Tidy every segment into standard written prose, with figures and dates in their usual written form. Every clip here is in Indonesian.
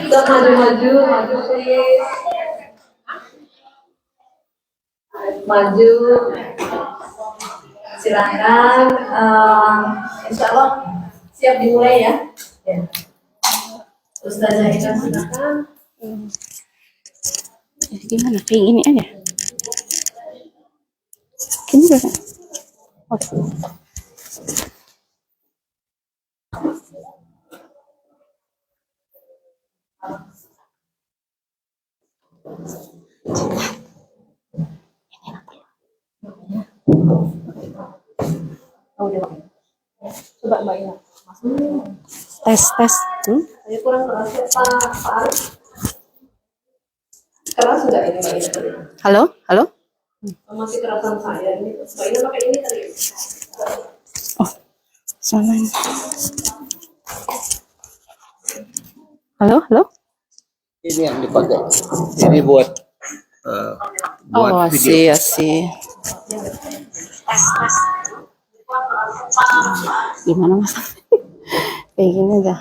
Kita maju please. Maju. Silakan. Insya Allah siap dimulai ya. Ustazah Ina silakan. Gimana? Kayak gini aja. Gini juga. Oke. Oh, udah. Coba Mbak Ina. Tes. Saya kurang keras ya Pak Arif. Keras enggak ini Mbak Ina? Halo? Masih kerasan saya ini. Mbak Ina pakai ini tadi. Oh, sama ini. Halo? Ini yang dipakai. Ini buat video. Asih. Gimana Mas? Kayak gini aja.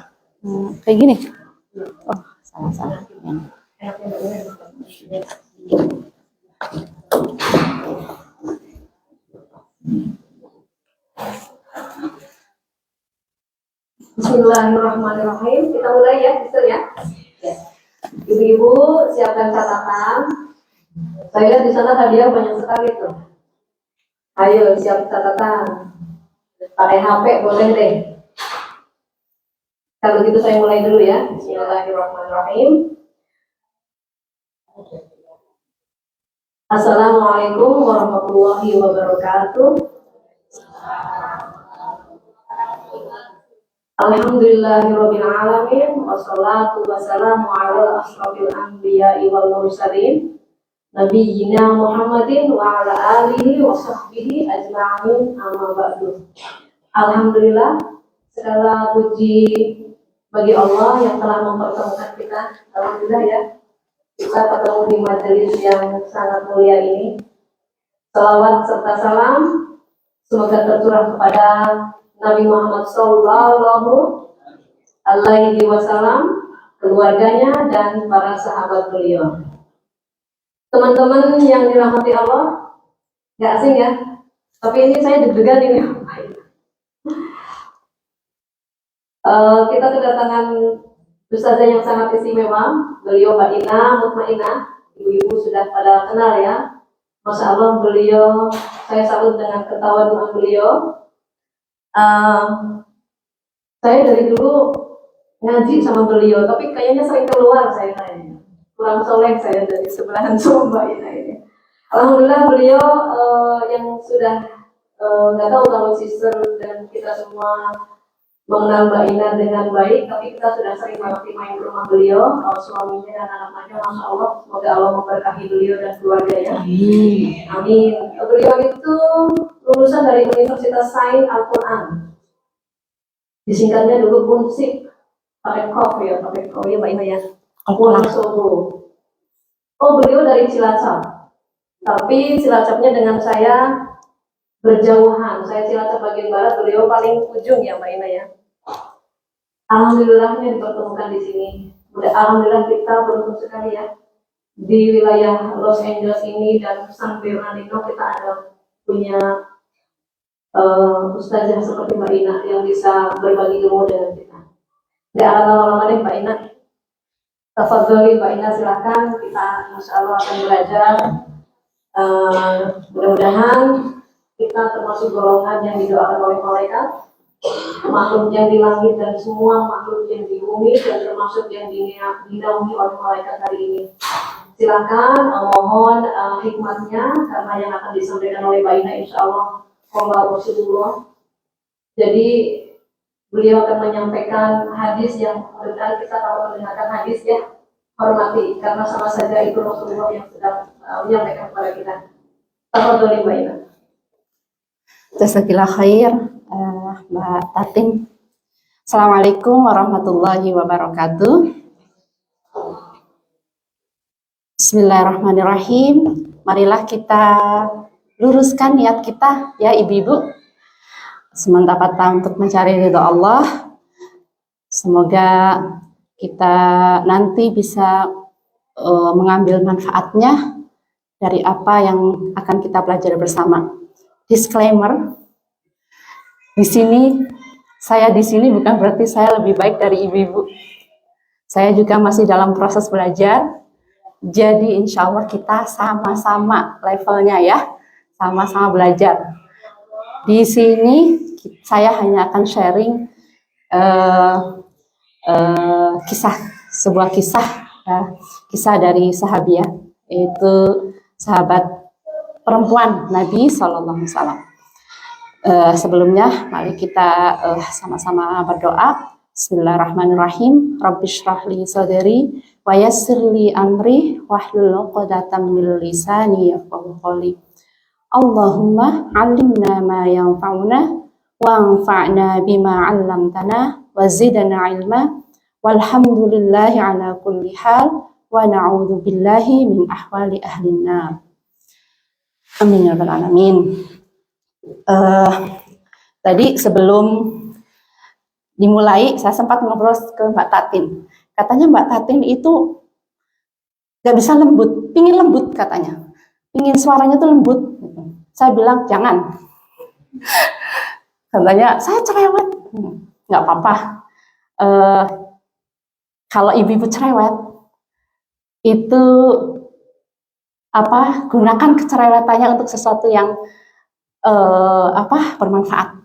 Kayak gini. Oh, salah. Bismillahirrahmanirrahim. Kita mulai ya, bisa ya. Ibu-ibu siapkan catatan. Saya lihat di sana hadiah banyak sekali tuh. Ayo siap catatan. Pakai HP boleh deh. Kalau gitu saya mulai dulu ya. Bismillahirrahmanirrahim. Assalamualaikum warahmatullahi wabarakatuh. Alhamdulillahirabbil alamin wassalatu wassalamu ala asyrofil anbiya'i wal mursalin nabiyyina Muhammadin wa ala alihi wa sahbihi ajma'in amma ba'du. Alhamdulillah, segala puji bagi Allah yang telah mempertemukan kita. Alhamdulillah ya, kita ketemu di majelis yang sangat mulia ini. Salawat serta salam semoga tercurah kepada Nabi Muhammad Sallallahu Alaihi Wasallam, keluarganya dan para sahabat beliau. Teman-teman yang dirahmati Allah, nggak asing ya, tapi ini saya deg-degan ini. Kita kedatangan ustazah yang sangat istimewa, beliau Mbak Ina Mutmainah. Ibu-ibu sudah pada kenal ya. Masya Allah, beliau, saya salut dengan ketawaduan beliau. Saya dari dulu ngaji sama beliau, tapi kayaknya sering keluar saya kayaknya. Kurang soleh saya dari sebelahan sama Mbak Ina ini. Alhamdulillah beliau yang sudah nggak tahu kalau sister dan kita semua mengenal Mbak Ina dengan baik, tapi kita sudah sering banget main ke rumah beliau, suaminya dan anak-anaknya. Masya Allah, semoga Allah memberkahi beliau dan keluarganya. Amin. Beliau itu lulusan dari Universitas Sains Al-Quran. Disingkatnya dulu Unsik, pakai kof ya Mbak Ina ya. Al-Quran Solo. Oh, beliau dari Cilacap. Tapi Cilacapnya dengan saya berjauhan. Saya Cilacap bagian barat, beliau paling ujung ya Mbak Ina ya. Alhamdulillahnya dipertemukan di sini. Alhamdulillah kita beruntung sekali ya. Di wilayah Los Angeles ini dan San Bernardino kita ada punya ustazah seperti Mbak Ina yang bisa berbagi ilmu dengan kita. Nggak akan lama-lama deh Mbak Ina. Tafadholi Mbak Ina, silakan, kita Masya Allah akan belajar. Mudah-mudahan kita termasuk golongan yang didoakan oleh malaikat, makhluk yang di langit dan semua makhluk yang di bumi, dan termasuk yang dinaungi oleh malaikat hari ini. Silakan, mohon hikmatnya karena yang akan disampaikan oleh Mbak Ina insya Allah Qala Rasulullah. Jadi beliau akan menyampaikan hadis yang benar. Kita kalau mendengarkan hadis ya hormati, karena sama saja itu Rasulullah yang sedang menyampaikan kepada kita. Tafadholi Mbak Ina. Jazakallah khair, Mbak Tatim. Assalamualaikum warahmatullahi wabarakatuh. Bismillahirrahmanirrahim. Marilah kita luruskan niat kita ya ibu-ibu. Semantap kata untuk mencari ridho Allah. Semoga kita nanti bisa mengambil manfaatnya dari apa yang akan kita pelajari bersama. Disclaimer, saya di sini bukan berarti saya lebih baik dari ibu-ibu. Saya juga masih dalam proses belajar. Jadi insya Allah kita sama-sama levelnya ya, sama-sama belajar. Di sini saya hanya akan sharing sebuah kisah dari sahabiah, yaitu sahabat perempuan Nabi SAW. Sebelumnya, mari kita sama-sama berdoa. Bismillahirrahmanirrahim. Rabbi shrahli sadri wa yassirli amri wahlul 'uqdatam min lisani yafqahu qawli. Allahumma 'allimna ma yanfa'una wanfa'na bima 'allamtana wa zidna 'ilma walhamdulillahi 'ala kulli hal wa na'udzu billahi min ahwali ahlin nar. Amin ya rabbal alamin. Tadi sebelum dimulai, saya sempat ngobrol ke Mbak Tatin. Katanya Mbak Tatin itu gak bisa lembut, pingin lembut katanya. Pingin suaranya tuh lembut. Saya bilang, jangan. Katanya, saya cerewet. Gak apa-apa. Kalau ibu-ibu cerewet, itu gunakan kecerewetannya untuk sesuatu yang bermanfaat.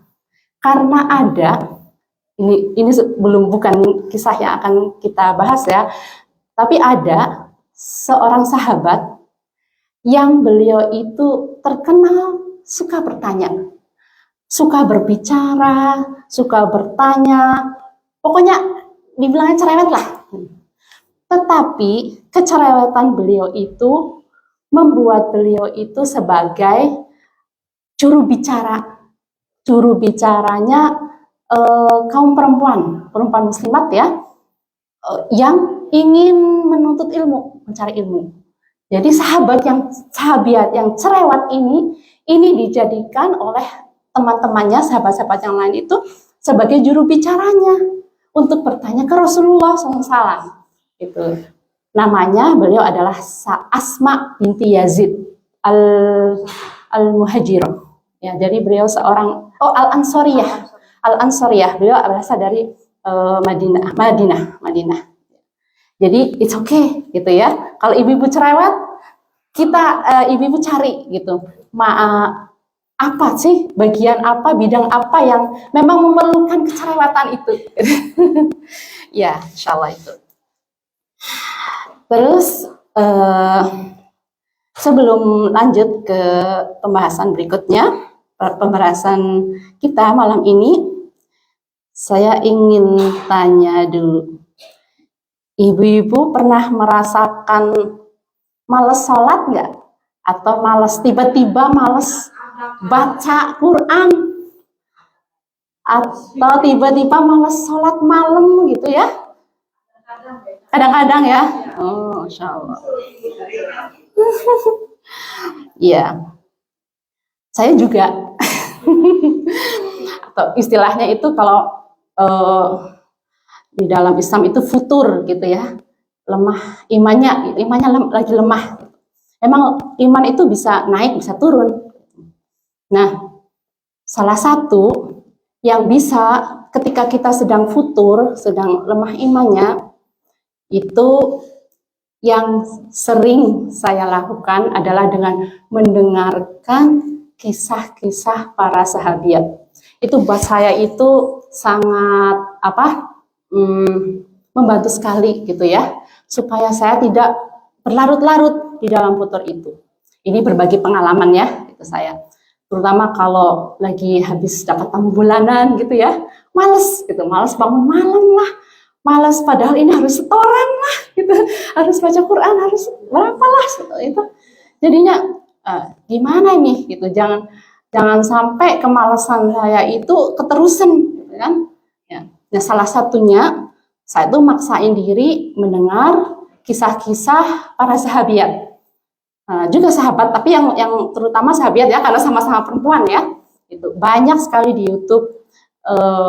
Karena ada ini bukan kisah yang akan kita bahas ya, tapi ada seorang sahabat yang beliau itu terkenal suka bertanya, suka berbicara, suka bertanya, pokoknya dibilangnya cerewet lah. Tetapi kecerewetan beliau itu membuat beliau itu sebagai juru bicaranya kaum perempuan muslimat ya, yang ingin menuntut ilmu, mencari ilmu. Jadi sahabiat yang cerewet ini dijadikan oleh teman-temannya, sahabat-sahabat yang lain itu sebagai juru bicaranya untuk bertanya ke Rasulullah SAW. Itu namanya, beliau adalah Asma binti Yazid al-Muhajirah. Ya, jadi beliau seorang Al-Ansariyah, beliau berasal dari Madinah. Jadi it's okay gitu ya. Kalau ibu-ibu cerewet, ibu-ibu cari gitu. Apa sih bagian apa, bidang apa yang memang memerlukan kecerewetan itu? Ya, insyaallah itu. Terus sebelum lanjut ke pembahasan berikutnya, pembahasan kita malam ini, saya ingin tanya dulu. Ibu-ibu pernah merasakan males sholat nggak? Atau tiba-tiba males baca Quran? Atau tiba-tiba males sholat malam gitu ya? Kadang-kadang ya? Oh, Masya Allah. Iya. Saya juga. Atau istilahnya itu kalau di dalam Islam itu futur gitu ya, lemah imannya lagi lemah. Emang iman itu bisa naik bisa turun. Nah, salah satu yang bisa ketika kita sedang futur, sedang lemah imannya, itu yang sering saya lakukan adalah dengan mendengarkan kisah-kisah para sahabiat. Itu buat saya itu sangat membantu sekali gitu ya, supaya saya tidak berlarut-larut di dalam futur itu. Ini berbagi pengalaman ya, itu saya. Terutama kalau lagi habis dapat tamu bulanan gitu ya, males bangun malam lah, males padahal ini harus setoran lah gitu, harus baca Quran, harus berapa lah itu. Jadinya gimana ini gitu, jangan sampai kemalasan saya itu keterusan gitu kan ya. Nah, salah satunya saya tuh maksain diri mendengar kisah-kisah para sahabiat, juga sahabat, tapi yang terutama sahabiat ya, karena sama-sama perempuan ya. Itu banyak sekali di YouTube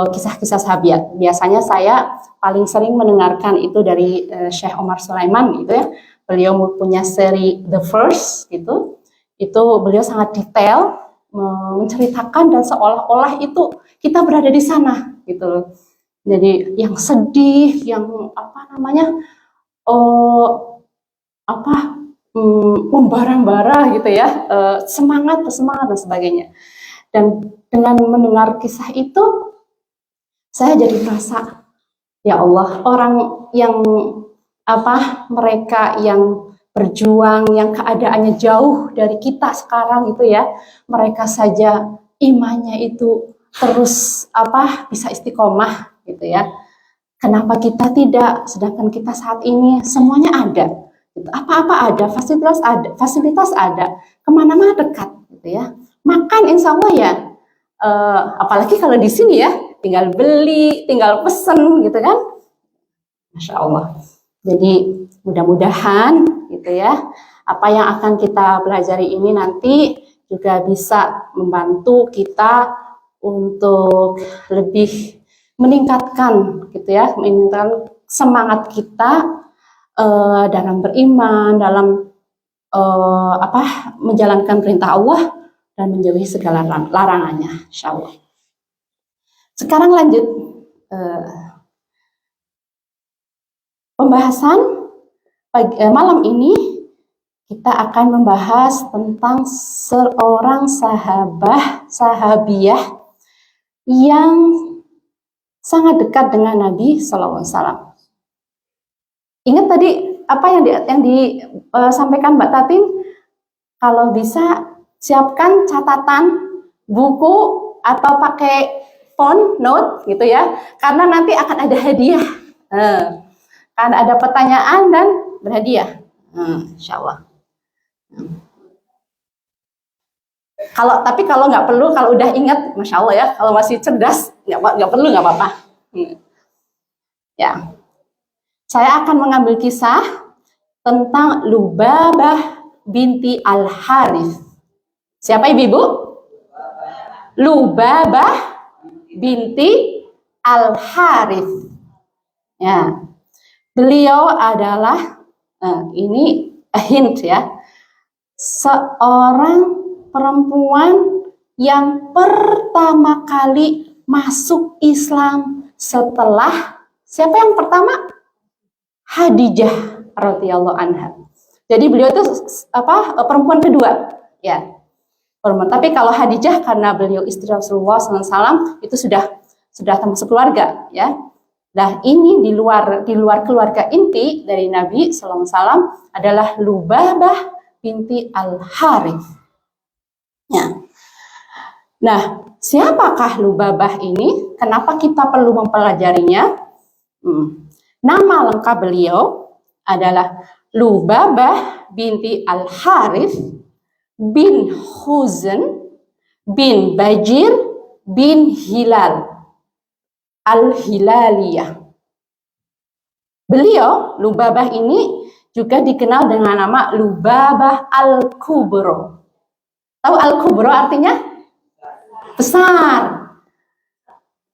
kisah-kisah sahabat. Biasanya saya paling sering mendengarkan itu dari Syekh Omar Sulaiman gitu ya. Beliau punya seri The First gitu. Itu beliau sangat detail menceritakan dan seolah-olah itu kita berada di sana gitu loh. Jadi yang sedih, yang apa namanya membara-bara gitu ya, semangat dan sebagainya. Dan dengan mendengar kisah itu, saya jadi merasa, ya Allah, orang yang mereka yang berjuang, yang keadaannya jauh dari kita sekarang itu ya, mereka saja imannya itu terus bisa istiqomah gitu ya. Kenapa kita tidak? Sedangkan kita saat ini semuanya ada, gitu. Apa-apa ada, fasilitas ada, kemana-mana dekat, gitu ya. Makan insya Allah ya, apalagi kalau di sini ya, tinggal beli, tinggal pesen, gitu kan, Masya Allah. Jadi mudah-mudahan, gitu ya, apa yang akan kita pelajari ini nanti juga bisa membantu kita untuk lebih meningkatkan gitu ya, meningkatkan semangat kita dalam beriman, dalam menjalankan perintah Allah dan menjauhi segala larangannya, insyaallah. Sekarang lanjut pembahasan malam ini kita akan membahas tentang seorang sahabiah yang sangat dekat dengan Nabi Sallallahu Alaihi Wasallam. Ingat tadi apa yang disampaikan Mbak Tatin? Kalau bisa siapkan catatan, buku atau pakai phone note gitu ya, karena nanti akan ada hadiah. Kan ada pertanyaan dan berhadiah, insya Allah. Tapi kalau nggak perlu, kalau udah ingat, masya Allah ya. Kalau masih cerdas, nggak perlu, nggak apa-apa. Ya, saya akan mengambil kisah tentang Lubabah binti Al Harith. Siapa ibu-ibu? Lubabah binti Al Harith. Ya, beliau adalah ini hint ya, seorang perempuan yang pertama kali masuk Islam setelah siapa yang pertama? Khadijah radhiyallahu anha. Jadi beliau itu perempuan kedua, ya. Perempuan. Tapi kalau Khadijah karena beliau istri Rasulullah SAW itu sudah termasuk keluarga, ya. Nah ini di luar keluarga inti dari Nabi SAW adalah Lubabah binti Al Harith. Ya. Nah, siapakah Lubabah ini? Kenapa kita perlu mempelajarinya? Nama lengkap beliau adalah Lubabah binti Al Harith bin Huzn bin Bajir bin Hilal Al-Hilaliyah. Beliau, Lubabah ini juga dikenal dengan nama Lubabah Al-Kubro. Tahu Al-Kubro artinya? Besar.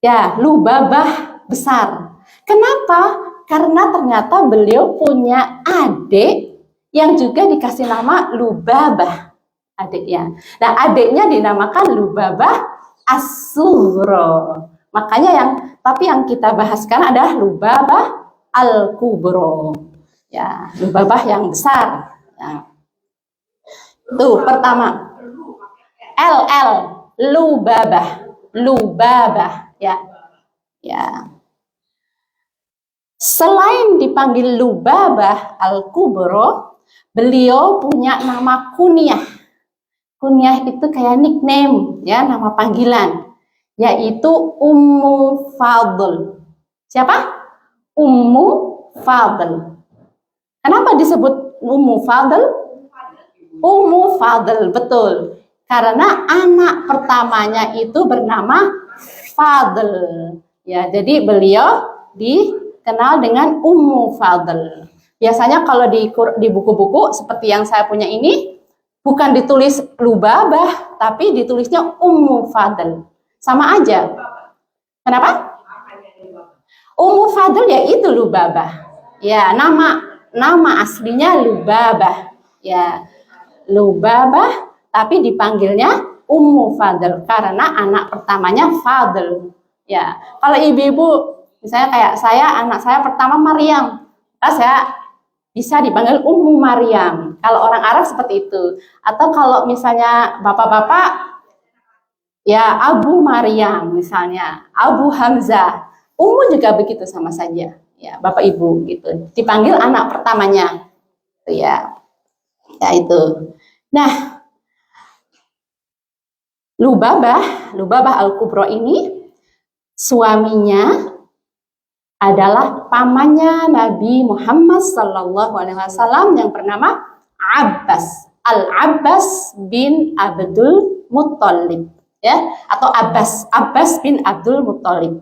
Ya, Lubabah besar. Kenapa? Karena ternyata beliau punya adik yang juga dikasih nama Lubabah. Adiknya. Nah, adiknya dinamakan Lubabah As-Sughra. Makanya yang kita bahas sekarang adalah Lubabah Al-Kubro. Ya, Lubabah yang besar. Ya. Tuh, pertama. Lubabah, ya. Ya. Selain dipanggil Lubabah Al-Kubro, beliau punya nama kunyah. Kunyah itu kayak nickname, ya, nama panggilan, yaitu Ummu Fadl. Siapa? Ummu Fadl. Kenapa disebut Ummu Fadl? Ummu Fadl, betul. Karena anak pertamanya itu bernama Fadl. Ya, jadi beliau dikenal dengan Ummu Fadl. Biasanya kalau di buku-buku seperti yang saya punya ini, bukan ditulis Lubabah, tapi ditulisnya Ummu Fadl. Sama aja. Kenapa? Ummu Fadl ya itu Lubabah. Ya, nama aslinya Lubabah. Ya, Lubabah tapi dipanggilnya Ummu Fadl karena anak pertamanya Fadl. Ya, kalau ibu-ibu misalnya kayak saya, anak saya pertama Maryam, saya bisa dipanggil Ummu Maryam. Kalau orang Arab seperti itu. Atau kalau misalnya bapak-bapak ya Abu Maryam misalnya, Abu Hamzah. Ummu juga begitu sama saja. Ya, bapak ibu gitu. Dipanggil anak pertamanya. Itu ya. Ya itu. Nah, Lubabah Al-Kubro ini suaminya adalah pamannya Nabi Muhammad SAW yang bernama Abbas. Al-Abbas bin Abdul Muttalib, ya, atau Abbas bin Abdul Muttalib.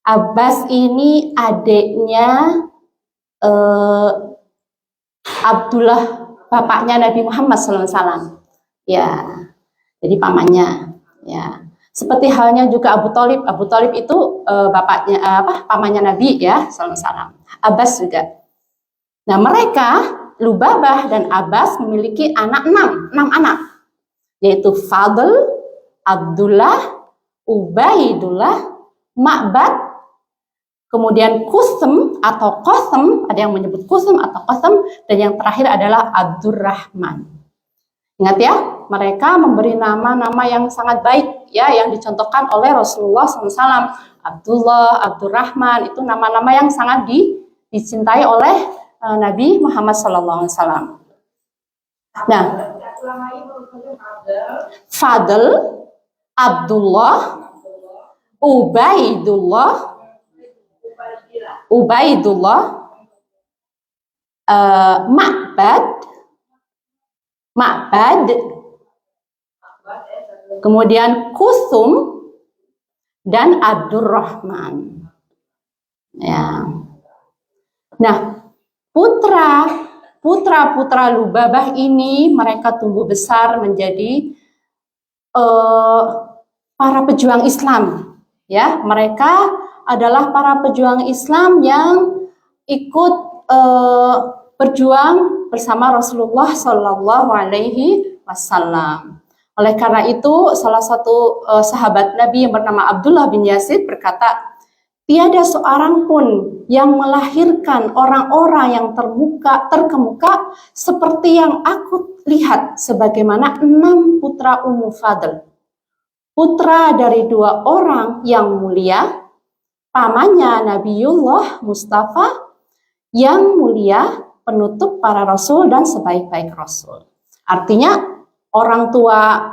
Abbas ini adiknya Abdullah, bapaknya Nabi Muhammad SAW. Ya, jadi pamannya. Ya, seperti halnya juga Abu Thalib. Abu Thalib itu bapaknya pamannya Nabi ya SAW. Abbas juga. Nah, mereka Lubabah dan Abbas memiliki enam anak, yaitu Fadl, Abdullah, Ubaidullah, Ma'bad, kemudian Kusem atau Qasem, ada yang menyebut Kusem atau Qasem, dan yang terakhir adalah Abdurrahman. Ingat ya, mereka memberi nama-nama yang sangat baik ya, yang dicontohkan oleh Rasulullah SAW. Abdullah, Abdurrahman, itu nama-nama yang sangat dicintai oleh Nabi Muhammad SAW. Nah, Fadl, Abdullah, Ubaidullah, Ma'bad, kemudian Kusum dan Abdurrahman. Ya. Nah, putra Lubabah ini mereka tumbuh besar menjadi para pejuang Islam. Ya, mereka adalah para pejuang Islam yang ikut berjuang bersama Rasulullah Shallallahu Alaihi Wasallam. Oleh karena itu, salah satu sahabat Nabi yang bernama Abdullah bin Yazid berkata, tiada seorang pun yang melahirkan orang-orang yang terkemuka seperti yang aku lihat, sebagaimana 6 putra Ummu Fadl. Putra dari 2 orang yang mulia, pamannya Nabiullah Mustafa yang mulia, penutup para rasul dan sebaik-baik rasul. Artinya orang tua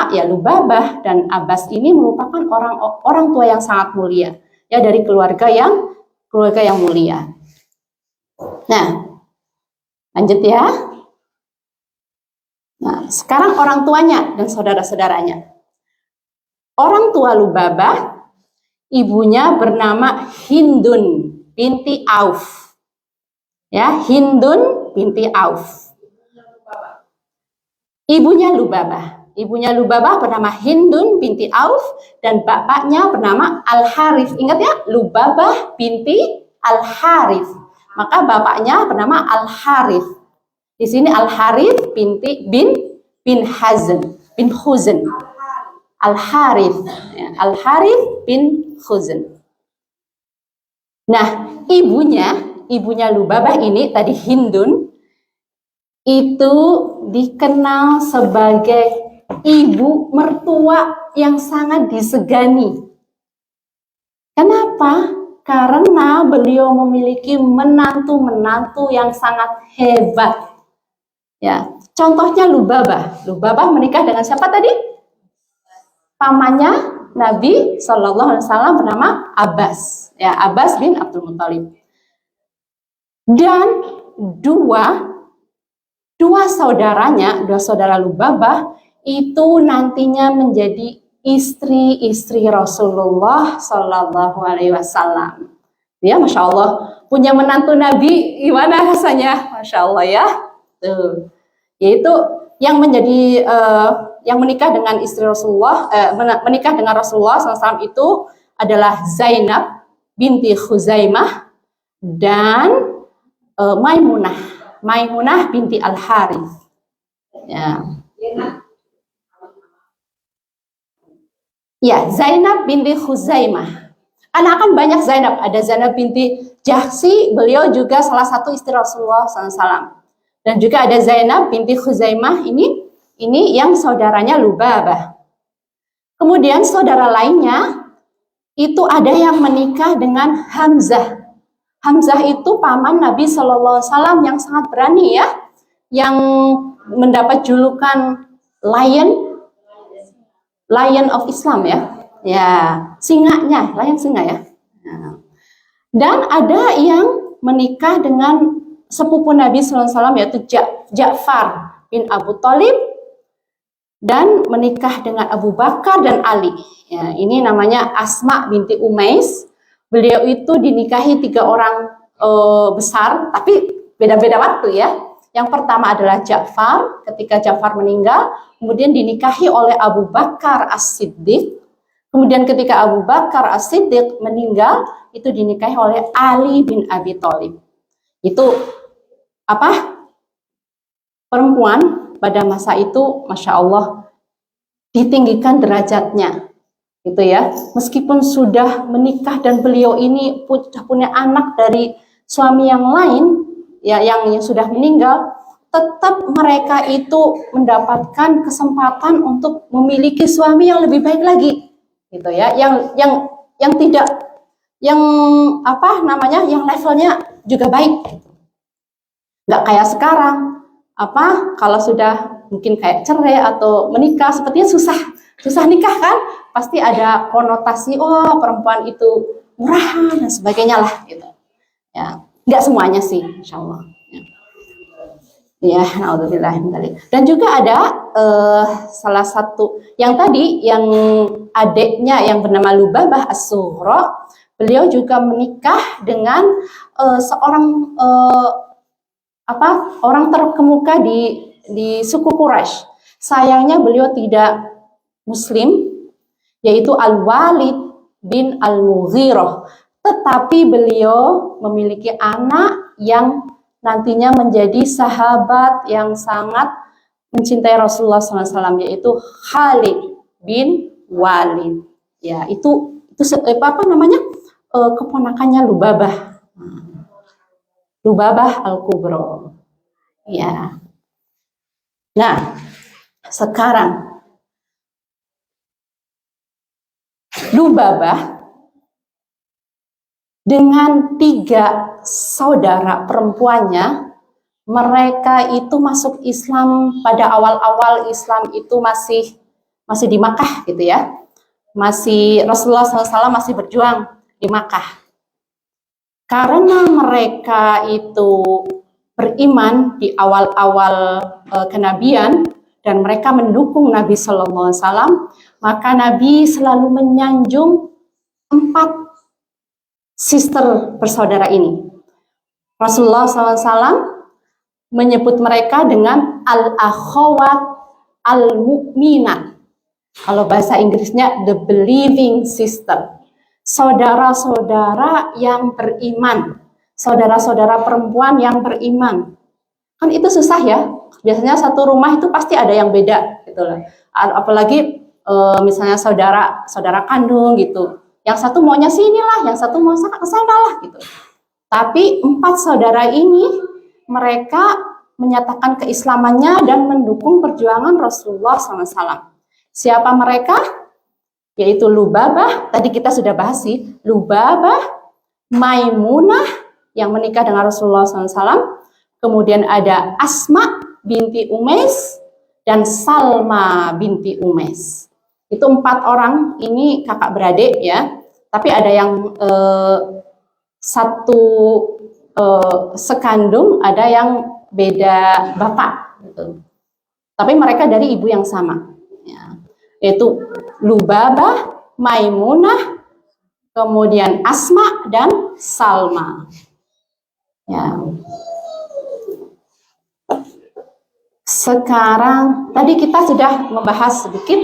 ya Lubabah dan Abbas ini merupakan orang tua yang sangat mulia ya, dari keluarga yang mulia. Nah, lanjut ya. Nah, sekarang orang tuanya dan saudara-saudaranya. Orang tua Lubabah, ibunya bernama Hindun binti Auf. Ya, Hindun binti Auf. Ibunya Lubabah bernama Hindun binti Auf dan bapaknya bernama Al-Harith. Ingat ya, Lubabah binti Al-Harith. Maka bapaknya bernama Al-Harith. Di sini Al-Harith bin Huzn. Al-Harith. Al-Harith bin Huzn. Nah, ibunya Lubabah ini tadi Hindun itu dikenal sebagai ibu mertua yang sangat disegani. Kenapa? Karena beliau memiliki menantu-menantu yang sangat hebat. Ya, contohnya Lubabah menikah dengan siapa tadi? Pamannya Nabi Shallallahu Alaihi Wasallam bernama Abbas. Ya, Abbas bin Abdul Muttalib. Dan dua saudara Lubabah itu nantinya menjadi istri-istri Rasulullah Shallallahu Alaihi Wasallam. Ya, masya Allah, punya menantu Nabi gimana rasanya, masya Allah ya. Tuh, yaitu yang menjadi yang menikah dengan istri Rasulullah, menikah dengan Rasulullah SAW itu adalah Zainab binti Khuzaimah dan Maimunah binti Al Harith. Ya. Ya, Zainab binti Khuzaimah. Kan banyak Zainab. Ada Zainab binti Jahsi, beliau juga salah satu istri Rasulullah SAW. Dan juga ada Zainab binti Khuzaimah, ini yang saudaranya Lubabah. Kemudian saudara lainnya, itu ada yang menikah dengan Hamzah. Hamzah itu paman Nabi SAW yang sangat berani ya, yang mendapat julukan Lion of Islam ya, singanya, lion singa ya. Dan ada yang menikah dengan sepupu Nabi SAW yaitu Ja'far bin Abu Thalib dan menikah dengan Abu Bakar dan Ali. Ya, ini namanya Asma binti Umais. Beliau itu dinikahi 3 orang besar, tapi beda-beda waktu ya. Yang pertama adalah Ja'far, ketika Ja'far meninggal, kemudian dinikahi oleh Abu Bakar As-Siddiq. Kemudian ketika Abu Bakar As-Siddiq meninggal, itu dinikahi oleh Ali bin Abi Thalib. Itu perempuan pada masa itu, Masya Allah, ditinggikan derajatnya. Gitu ya, meskipun sudah menikah dan beliau ini sudah punya anak dari suami yang lain ya, yang sudah meninggal, tetap mereka itu mendapatkan kesempatan untuk memiliki suami yang lebih baik lagi, gitu ya, yang tidak, yang levelnya juga baik, nggak kayak sekarang kalau sudah mungkin kayak cerai atau menikah sepertinya susah nikah kan, pasti ada konotasi perempuan itu murahan dan sebagainya lah gitu ya. Nggak semuanya sih, insya Allah ya. Naudzubillah. Dan juga ada salah satu yang tadi, yang adiknya yang bernama Lubabah As-Sughra, beliau juga menikah dengan seorang orang terkemuka di suku Quraisy. Sayangnya beliau tidak Muslim, yaitu Al-Walid bin Al-Mughirah. Tetapi beliau memiliki anak yang nantinya menjadi sahabat yang sangat mencintai Rasulullah SAW, yaitu Khalid bin Walid. Ya, itu keponakannya Lubabah Al-Kubra. Ya. Nah, sekarang Lubabah dengan 3 saudara perempuannya, mereka itu masuk Islam pada awal-awal Islam itu masih di Makkah gitu ya. Rasulullah SAW masih berjuang di Makkah. Karena mereka itu beriman di awal-awal kenabian dan mereka mendukung Nabi SAW, maka Nabi selalu menyanjung 4 sister bersaudara ini. Rasulullah SAW menyebut mereka dengan al-akhawat al-mu'minat. Kalau bahasa Inggrisnya the believing sister. Saudara-saudara yang beriman. Saudara-saudara perempuan yang beriman. Kan itu susah ya. Biasanya satu rumah itu pasti ada yang beda gitu loh. Apalagi misalnya saudara kandung gitu. Yang satu maunya sini lah, yang satu mau ke sana lah gitu. Tapi 4 saudara ini mereka menyatakan keislamannya dan mendukung perjuangan Rasulullah SAW. Siapa mereka? Yaitu Lubabah, tadi kita sudah bahas sih, Lubabah, Maimunah yang menikah dengan Rasulullah SAW, kemudian ada Asma binti Umais dan Salma binti Umais. Itu 4 orang ini kakak beradik ya, tapi ada yang satu sekandung, ada yang beda bapak gitu. Tapi mereka dari ibu yang sama ya. Yaitu Lubabah, Maimunah, kemudian Asma dan Salma ya. sekarang tadi kita sudah membahas sedikit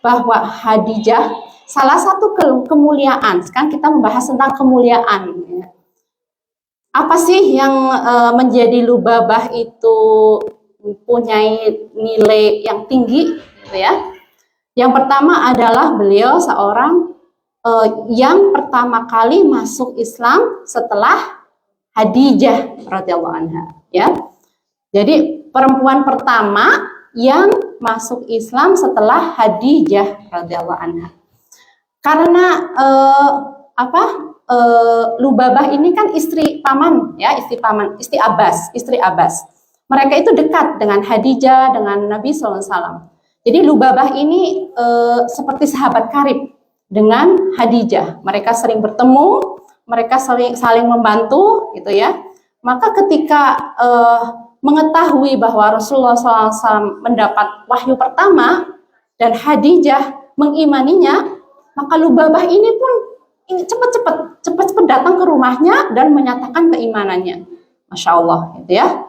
bahwa Khadijah salah satu kemuliaan. Sekarang kita membahas tentang kemuliaan. Apa sih yang menjadi Lubabah itu mempunyai nilai yang tinggi, gitu ya? Yang pertama adalah beliau seorang yang pertama kali masuk Islam setelah Khadijah radhiyallahu anha, ya. Jadi perempuan pertama yang masuk Islam setelah Khadijah radhiyallahu anha. Karena Lubabah ini kan istri paman, ya, istri Abbas. Mereka itu dekat dengan Khadijah, dengan Nabi SAW. Jadi Lubabah ini seperti sahabat karib dengan Khadijah. Mereka sering bertemu, mereka saling membantu, gitu ya. Maka ketika mengetahui bahwa Rasulullah SAW mendapat wahyu pertama dan Khadijah mengimaninya, maka Lubabah ini pun cepat-cepat datang ke rumahnya dan menyatakan keimanannya. Masya Allah, gitu ya.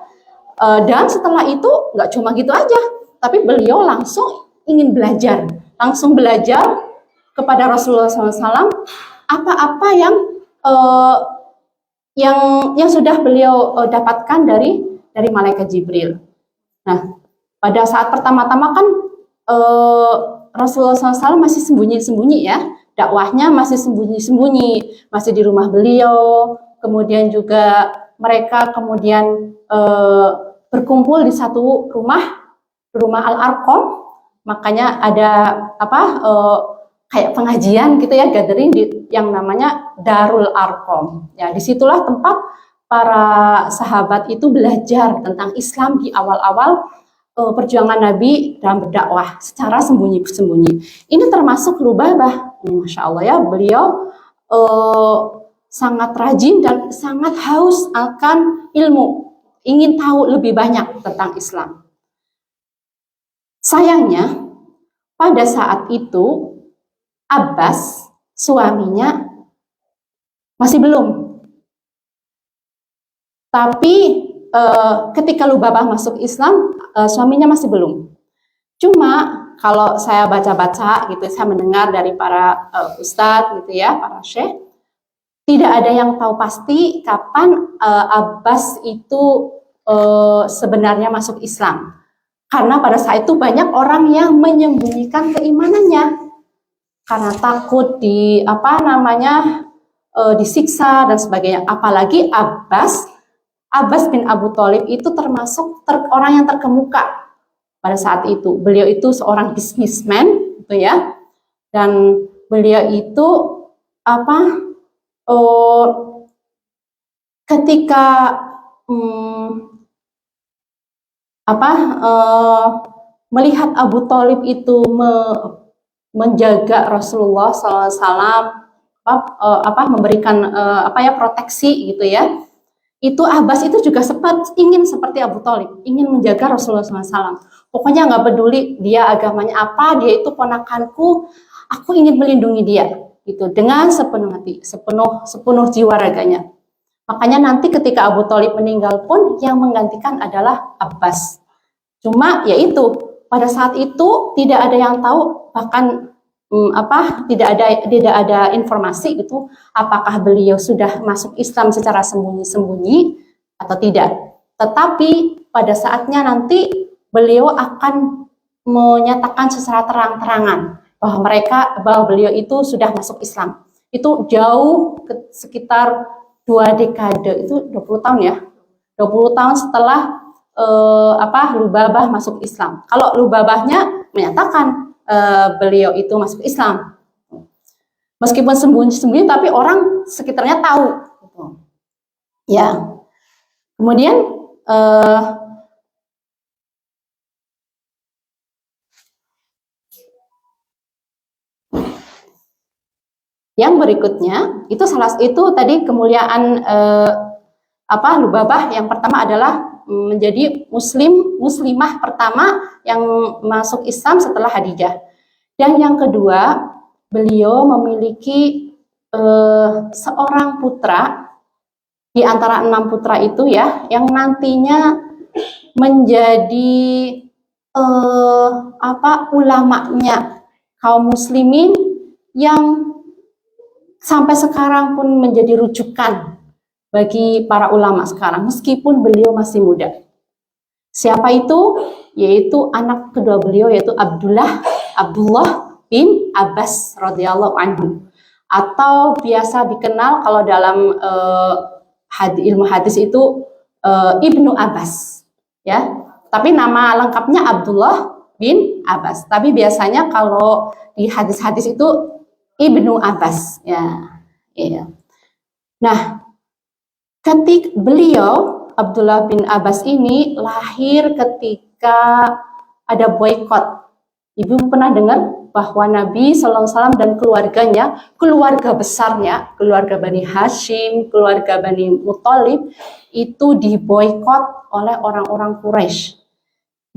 Dan setelah itu nggak cuma gitu aja, tapi beliau langsung ingin belajar, langsung belajar kepada Rasulullah SAW apa-apa yang sudah beliau dapatkan dari malaikat Jibril. Nah, pada saat pertama-tama kan Rasulullah SAW masih sembunyi-sembunyi, ya, dakwahnya masih sembunyi-sembunyi, masih di rumah beliau. Kemudian juga mereka kemudian berkumpul di satu rumah Al-Arqam. Makanya ada kayak pengajian gitu ya, gathering yang namanya Darul Arqam. Ya, disitulah tempat para sahabat itu belajar tentang Islam di awal-awal perjuangan Nabi dalam berdakwah secara sembunyi-sembunyi. Ini termasuk Lubabah. Masya Allah, ya, beliau sangat rajin dan sangat haus akan ilmu, ingin tahu lebih banyak tentang Islam. Sayangnya pada saat itu Abbas, suaminya, masih belum. Tapi ketika Lubabah masuk Islam, suaminya masih belum. Cuma kalau saya baca-baca gitu, saya mendengar dari para ustadz gitu ya, para syekh, tidak ada yang tahu pasti kapan Abbas itu sebenarnya masuk Islam. Karena pada saat itu banyak orang yang menyembunyikan keimanannya karena takut disiksa dan sebagainya. Apalagi Abbas bin Abu Thalib itu termasuk orang yang terkemuka pada saat itu. Beliau itu seorang businessman, gitu ya, dan beliau itu ketika melihat Abu Thalib itu menjaga Rasulullah SAW, memberikan proteksi, gitu ya. Itu Abbas itu juga sempat ingin seperti Abu Thalib, ingin menjaga Rasulullah SAW. Pokoknya nggak peduli dia agamanya apa, dia itu ponakanku, aku ingin melindungi dia, gitu, dengan sepenuh hati, sepenuh jiwa raganya. Makanya nanti ketika Abu Thalib meninggal pun yang menggantikan adalah Abbas. Cuma yaitu pada saat itu tidak ada yang tahu, bahkan tidak ada informasi gitu, apakah beliau sudah masuk Islam secara sembunyi-sembunyi atau tidak. Tetapi pada saatnya nanti beliau akan menyatakan secara terang-terangan bahwa beliau itu sudah masuk Islam. Itu jauh sekitar 2 dekade, itu 20 tahun ya. 20 tahun setelah Lubabah masuk Islam. Kalau Lubabahnya menyatakan beliau itu masuk Islam, meskipun sembunyi-sembunyi, tapi orang sekitarnya tahu, gitu. Ya, kemudian yang berikutnya itu tadi kemuliaan Lubabah. Yang pertama adalah menjadi muslimah pertama yang masuk Islam setelah Khadijah. Dan yang kedua, beliau memiliki seorang putra di antara 6 putra itu, ya, yang nantinya menjadi ulamanya kaum muslimin yang sampai sekarang pun menjadi rujukan bagi para ulama sekarang meskipun beliau masih muda. Siapa itu? Yaitu anak kedua beliau, yaitu Abdullah bin Abbas radhiyallahu anhu, atau biasa dikenal kalau dalam ilmu hadis itu Ibnu Abbas, ya. Tapi nama lengkapnya Abdullah bin Abbas. Tapi biasanya kalau di hadis-hadis itu Ibnu Abbas, ya. Iya. Nah, ketika beliau Abdullah bin Abbas ini lahir ketika ada boykot. Ibu pernah dengar bahwa Nabi SAW dan keluarganya, keluarga besarnya, keluarga Bani Hashim, keluarga Bani Muthalib, itu diboykot oleh orang-orang Quraisy.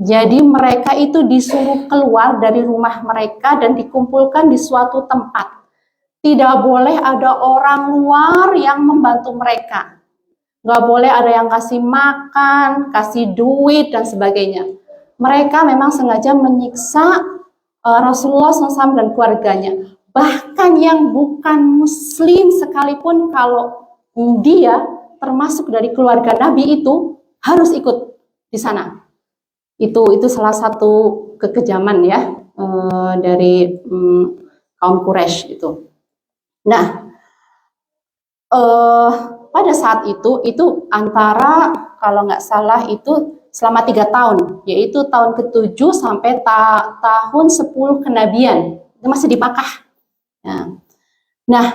Jadi mereka itu disuruh keluar dari rumah mereka dan dikumpulkan di suatu tempat. Tidak boleh ada orang luar yang membantu mereka. Nggak boleh ada yang kasih makan, kasih duit, dan sebagainya. Mereka memang sengaja menyiksa Rasulullah SAW dan keluarganya. Bahkan yang bukan muslim sekalipun, kalau dia termasuk dari keluarga Nabi itu harus ikut di sana. Itu salah satu kekejaman ya dari kaum Quraisy itu. Nah, pada saat itu antara kalau nggak salah itu selama 3 tahun, yaitu tahun ke-7 sampai tahun 10 kenabian, itu masih di Makkah. Nah,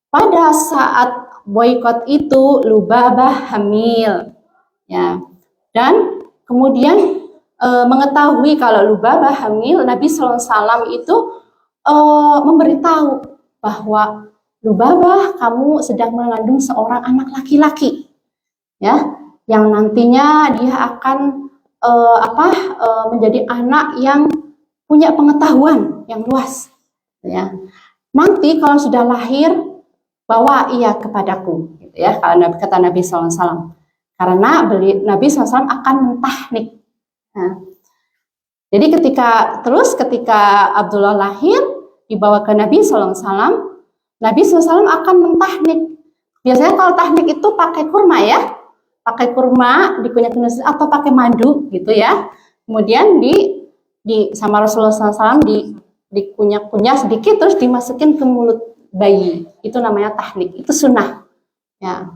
pada saat boykot itu Lubabah hamil, ya, dan kemudian mengetahui kalau Lubabah hamil, Nabi SAW itu memberitahu bahwa Lubabah, kamu sedang mengandung seorang anak laki-laki, ya, yang nantinya dia akan menjadi anak yang punya pengetahuan yang luas, ya. Nanti kalau sudah lahir, bawa ia kepadaku, gitu ya. Kalau kata Nabi SAW, karena Nabi SAW akan mentahnik. Nah, jadi ketika Abdullah lahir, dibawa ke Nabi SAW, Nabi SAW akan mentahnik. Biasanya kalau tahnik itu pakai kurma ya, pakai kurma dikunyah-kunyah atau pakai madu gitu ya. Kemudian di sama Rasulullah SAW dikunyah-kunyah sedikit terus dimasukin ke mulut bayi. Itu namanya tahnik. Itu sunnah. Ya.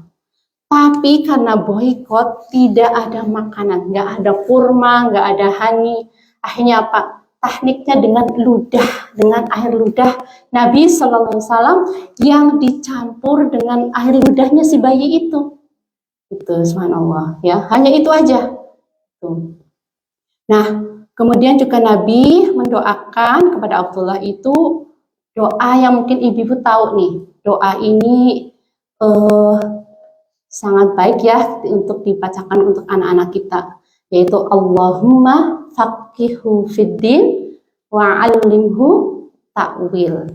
Tapi karena boykot tidak ada makanan, nggak ada kurma, nggak ada honey. Akhirnya apa? Tahniknya dengan ludah, dengan air ludah Nabi SAW yang dicampur dengan air ludahnya si bayi itu. Itu subhanallah ya, hanya itu aja. Tuh. Nah, kemudian juga Nabi mendoakan kepada Abdullah itu doa yang mungkin ibu-ibu tahu nih. Doa ini sangat baik ya untuk dibacakan untuk anak-anak kita, yaitu Allahumma faqihu fiddin wa 'allimhu ta'wil.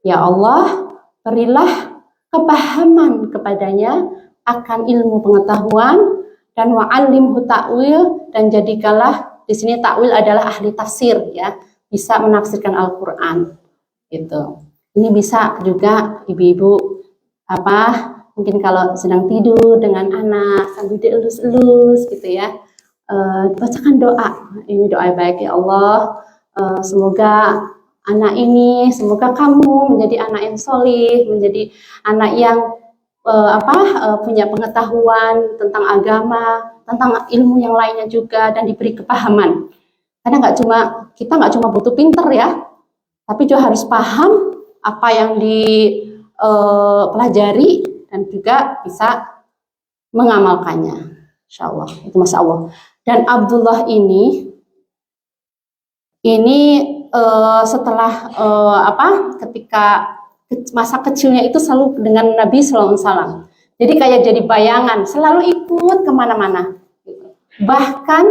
Ya Allah, berilah kepahaman kepadanya akan ilmu pengetahuan, dan wa 'allimhu ta'wil, dan jadikanlah, di sini ta'wil adalah ahli tafsir ya, bisa menafsirkan Al-Qur'an. Gitu. Ini bisa juga ibu-ibu mungkin kalau sedang tidur dengan anak sambil dielus-elus gitu ya. Bacakan doa. Ini doa baik, ya Allah, semoga anak ini, semoga kamu menjadi anak yang solih, menjadi anak yang punya pengetahuan tentang agama, tentang ilmu yang lainnya juga, dan diberi kepahaman. Karena kita nggak cuma butuh pinter ya, tapi juga harus paham apa yang dipelajari dan juga bisa mengamalkannya. Insya Allah, itu masya Allah. Dan Abdullah ini setelah ketika masa kecilnya itu selalu dengan Nabi SAW. Jadi kayak jadi bayangan, selalu ikut kemana-mana. Bahkan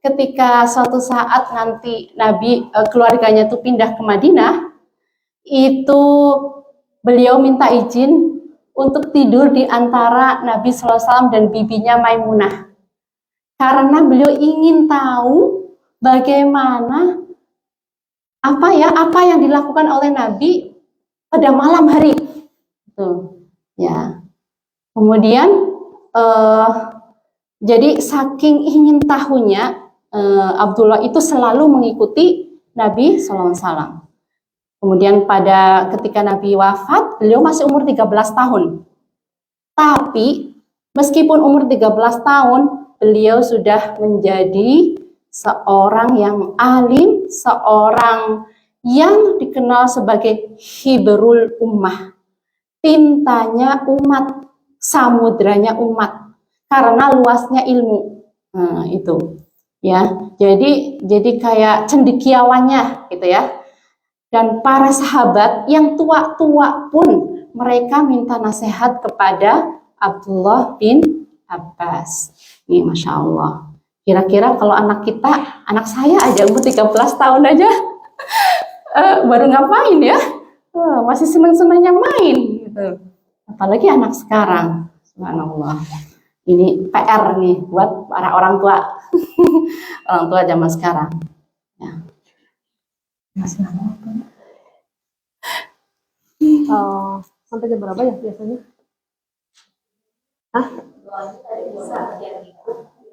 ketika suatu saat nanti Nabi keluarganya tuh pindah ke Madinah, itu beliau minta izin untuk tidur di antara Nabi SAW dan bibinya Maimunah. Karena beliau ingin tahu bagaimana apa yang dilakukan oleh Nabi pada malam hari. Tuh, ya. Kemudian jadi saking ingin tahunya Abdullah itu selalu mengikuti Nabi SAW. Kemudian ketika Nabi wafat, beliau masih umur 13 tahun. Tapi meskipun umur 13 tahun, beliau sudah menjadi seorang yang alim, seorang yang dikenal sebagai hibrul ummah, tintanya umat, samudranya umat, karena luasnya ilmu. Nah, itu ya. Jadi kayak cendekiawannya gitu ya. Dan para sahabat yang tua-tua pun mereka minta nasihat kepada Abdullah bin Abbas. Nih, Masya Allah. Kira-kira kalau anak saya aja umur 13 tahun aja, baru ngapain ya? Masih seneng-senengnya main gitu. Apalagi anak sekarang. Subhanallah. Ini PR nih buat para orang tua. Orang tua zaman sekarang. Ya. Sampai jam berapa ya biasanya? Hah?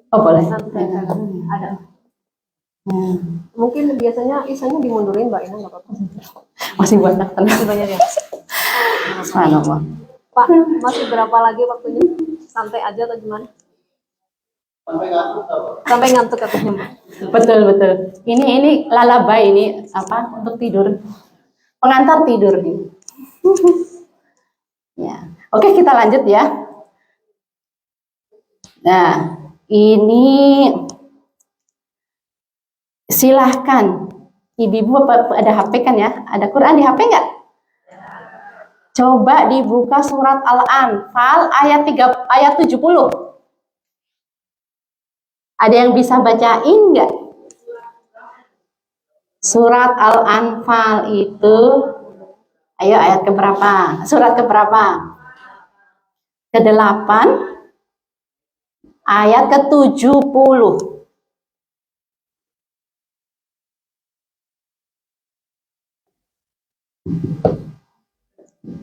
Oh boleh. Ada. Mungkin biasanya isanya dimundurin Mbak Ina, nggak apa-apa. Masih banyak tenang. Masih banyak ya. Subhanallah. Pak, masih berapa lagi waktunya? Santai aja atau gimana? Sampai ngantuk katanya Mbak. Betul. Ini lalabay ini apa untuk tidur. Pengantar tidur nih. Ya. Oke, kita lanjut ya. Nah, ini silahkan ibu-ibu ada HP kan ya? Ada Quran di HP nggak? Coba dibuka surat Al-Anfal ayat 70. Ada yang bisa bacain nggak? Surat Al-Anfal itu, ayo ayat keberapa? Surat keberapa? Ke-8, ayat ke-70.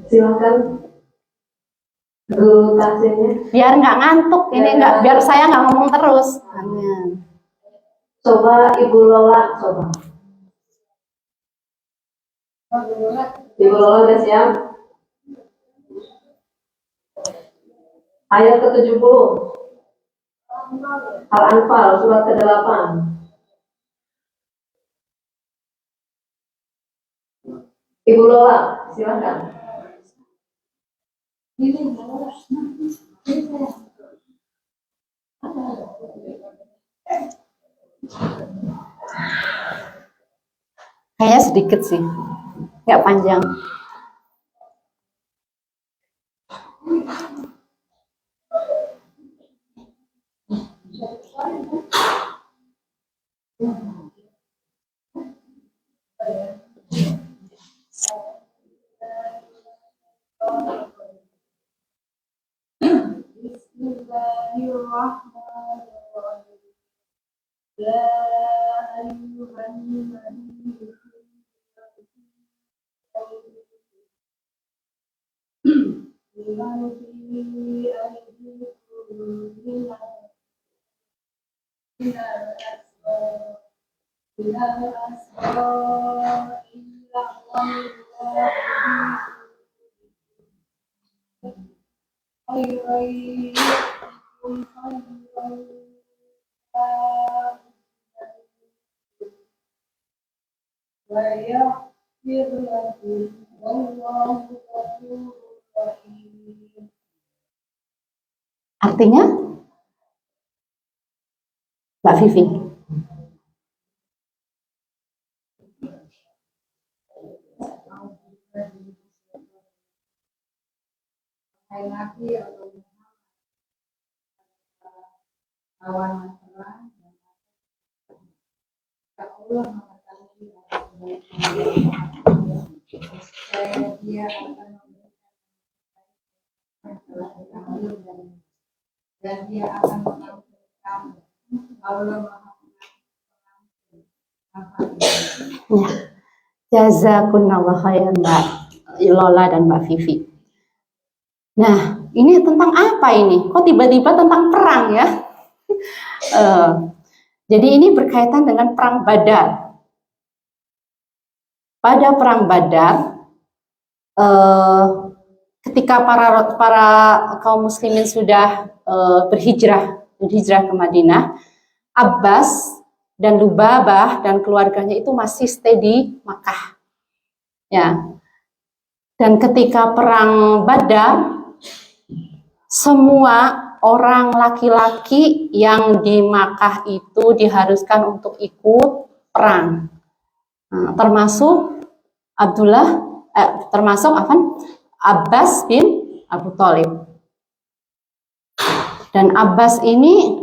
Silakan guru tasnya. Biar nggak ngantuk, ini nggak, biar saya nggak ngomong terus. Coba Ibu Lola, coba. Ibu Lola udah siap? Ayat ke-70. Al-Anfal surat ke-8. Ibu Lola, silakan. Kayaknya sedikit sih, nggak panjang. Bismillahirrahmanirrahim. Ya ayyuhan nabi liman fi aydikum minal asra illa Artinya, Mbak Vivi. dan dia akan mengampuni kamu. Allah Maha Ya, jazakumullah khairan Mbak Lola dan Mbak Vivi. Nah, ini tentang apa ini? Kok tiba-tiba tentang perang ya? Jadi ini berkaitan dengan perang Badar. Pada perang Badar, ketika para kaum muslimin sudah berhijrah ke Madinah, Abbas dan Lubabah dan keluarganya itu masih stay di Makkah. Ya. Dan ketika perang Badar, semua orang laki-laki yang di Makkah itu diharuskan untuk ikut perang. Nah, termasuk Abbas bin Abu Thalib. Dan Abbas ini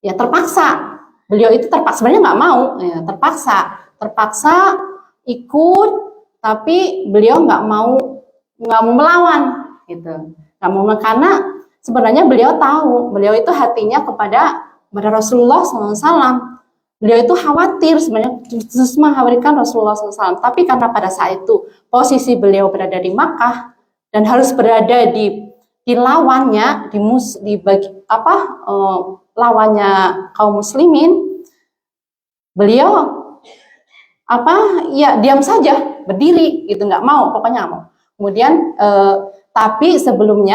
ya terpaksa. Beliau itu terpaksa, sebenarnya nggak mau, ya, terpaksa ikut, tapi beliau nggak mau melawan, gitu. Nggak mau, karena sebenarnya beliau tahu, beliau itu hatinya kepada Rasulullah SAW. Beliau itu khawatir sebenarnya, justru mengkhawatirkan Rasulullah SAW. Tapi karena pada saat itu posisi beliau berada di Makkah dan harus berada di lawannya, lawannya kaum muslimin, beliau ya diam saja, berdiri gitu, nggak mau, pokoknya nggak mau. Kemudian tapi sebelum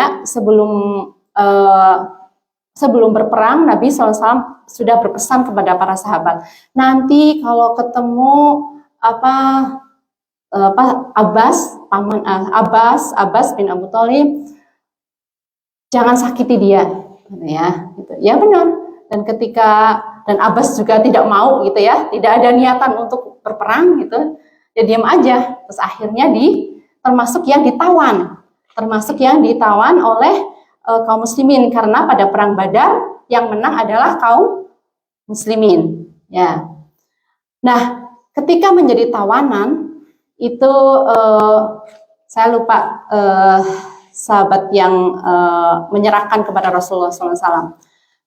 berperang, Nabi SAW sudah berpesan kepada para sahabat, nanti kalau ketemu Abbas bin Abu Thalib, jangan sakiti dia, ya, gitu. Ya benar. Dan Abbas juga tidak mau, gitu ya, tidak ada niatan untuk berperang, gitu. Ya diam aja. Terus akhirnya termasuk yang ditawan oleh kaum muslimin, karena pada perang Badar yang menang adalah kaum muslimin. Ya. Nah, ketika menjadi tawanan itu saya lupa sahabat yang menyerahkan kepada Rasulullah SAW.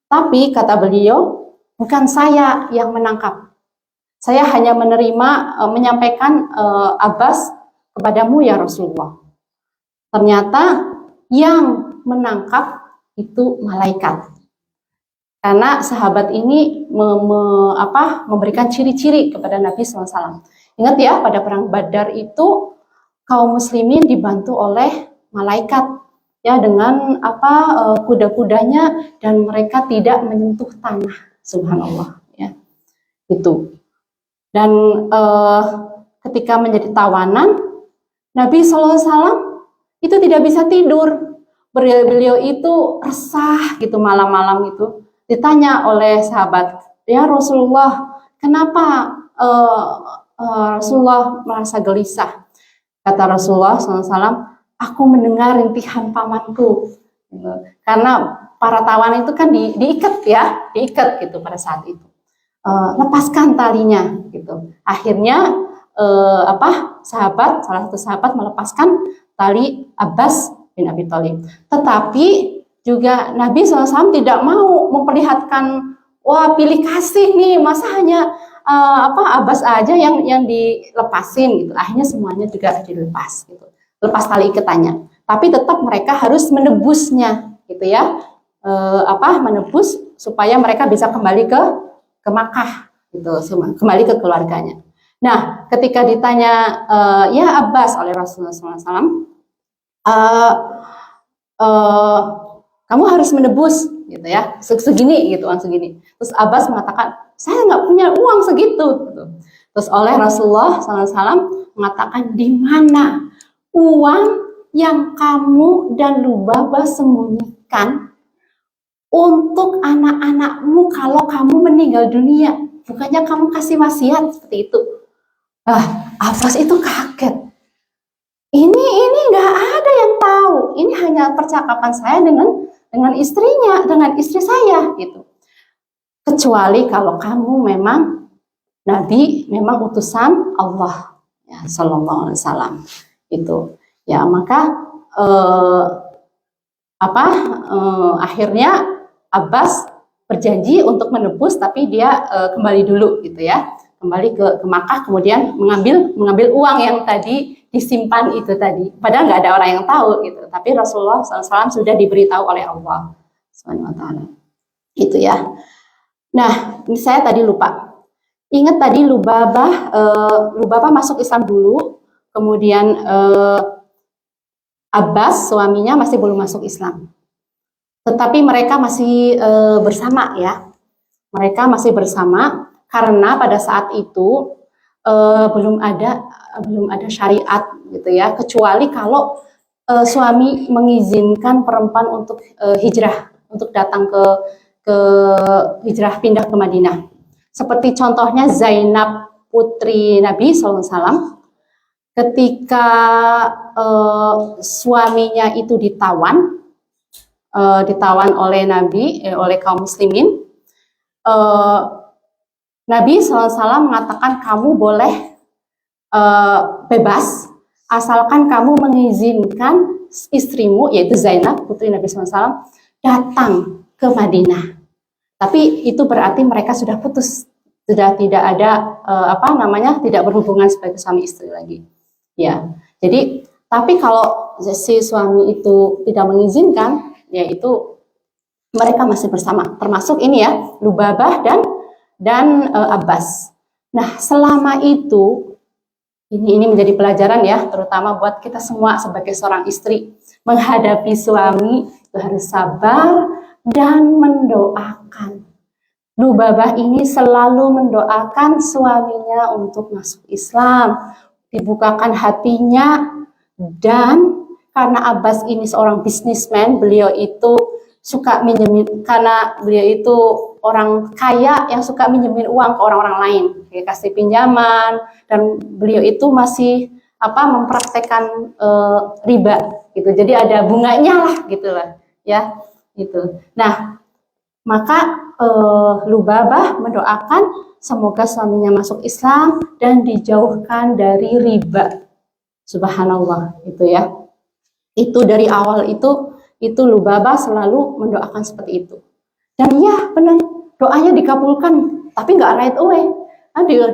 Tapi kata beliau, bukan saya yang menangkap. Saya hanya menyampaikan Abbas kepadamu ya Rasulullah. Ternyata yang menangkap itu malaikat. Karena sahabat ini memberikan ciri-ciri kepada Nabi SAW. Ingat ya, pada perang Badar itu kaum muslimin dibantu oleh malaikat, ya, dengan kuda-kudanya, dan mereka tidak menyentuh tanah, subhanallah, ya, itu. Dan ketika menjadi tawanan, Nabi SAW itu tidak bisa tidur. Beliau itu resah gitu malam-malam itu. Ditanya oleh sahabat, ya Rasulullah, kenapa Rasulullah merasa gelisah? Kata Rasulullah SAW, aku mendengar rintihan pamanku. Gitu. Karena para tawanan itu kan diikat gitu pada saat itu. Lepaskan talinya, gitu. Akhirnya salah satu sahabat melepaskan tali Abbas bin Abi Thalib. Tetapi juga Nabi SAW tidak mau memperlihatkan, wah pilih kasih nih, masa hanya Abbas aja yang dilepasin, gitu. Akhirnya semuanya juga dilepas, gitu. Lepas tali ikatannya. Tapi tetap mereka harus menebusnya, gitu ya. Menebus supaya mereka bisa kembali ke Makkah, gitu, kembali ke keluarganya. Nah, ketika ditanya ya Abbas oleh Rasulullah SAW, kamu harus menebus, gitu ya, segini, gitu, uang segini. Terus Abbas mengatakan, saya nggak punya uang segitu. Gitu. Terus oleh Rasulullah SAW mengatakan, di mana uang yang kamu dan Lubabah sembunyikan untuk anak-anakmu kalau kamu meninggal dunia? Bukannya kamu kasih wasiat seperti itu? Abbas itu kaget. Ini nggak ada yang tahu. Ini hanya percakapan saya dengan istrinya, dengan istri saya, gitu. Kecuali kalau kamu memang Nabi, memang utusan Allah, ya, Sallallahu Alaihi Wasallam, itu. Ya, maka akhirnya Abbas berjanji untuk menebus, tapi dia kembali dulu, gitu ya. kembali ke Makkah, kemudian mengambil uang yang tadi disimpan itu tadi. Padahal nggak ada orang yang tahu gitu. Tapi Rasulullah SAW sudah diberitahu oleh Allah Subhanahu wa taala. Itu ya. Nah, ini saya tadi lupa. Ingat tadi Lubabah masuk Islam dulu, kemudian Abbas suaminya masih belum masuk Islam. Tetapi mereka masih bersama ya. Mereka masih bersama karena pada saat itu belum ada syariat gitu ya, kecuali kalau suami mengizinkan perempuan untuk hijrah, untuk datang ke hijrah pindah ke Madinah. Seperti contohnya Zainab putri Nabi SAW, ketika suaminya itu ditawan oleh Nabi, oleh kaum muslimin, Nabi SAW mengatakan kamu boleh bebas asalkan kamu mengizinkan istrimu, yaitu Zainab putri Nabi SAW, datang ke Madinah. Tapi itu berarti mereka sudah putus, sudah tidak ada tidak berhubungan sebagai suami istri lagi. Ya, jadi tapi kalau si suami itu tidak mengizinkan, yaitu mereka masih bersama. Termasuk ini ya, Lubabah dan Abbas. Nah, selama itu ini menjadi pelajaran ya, terutama buat kita semua sebagai seorang istri, menghadapi suami itu harus sabar dan mendoakan. Lubabah ini selalu mendoakan suaminya untuk masuk Islam, dibukakan hatinya, dan karena Abbas ini seorang bisnismen, beliau itu suka minjemin, karena beliau itu orang kaya yang suka minjemin uang ke orang-orang lain, kayak kasih pinjaman, dan beliau itu masih mempraktekkan riba gitu. Jadi ada bunganya lah gitulah ya gitu. Nah, maka Lubabah mendoakan semoga suaminya masuk Islam dan dijauhkan dari riba. Subhanallah, itu ya. Itu dari awal itu Lubabah selalu mendoakan seperti itu. Dan ya benar, doanya dikabulkan, tapi nggak right away.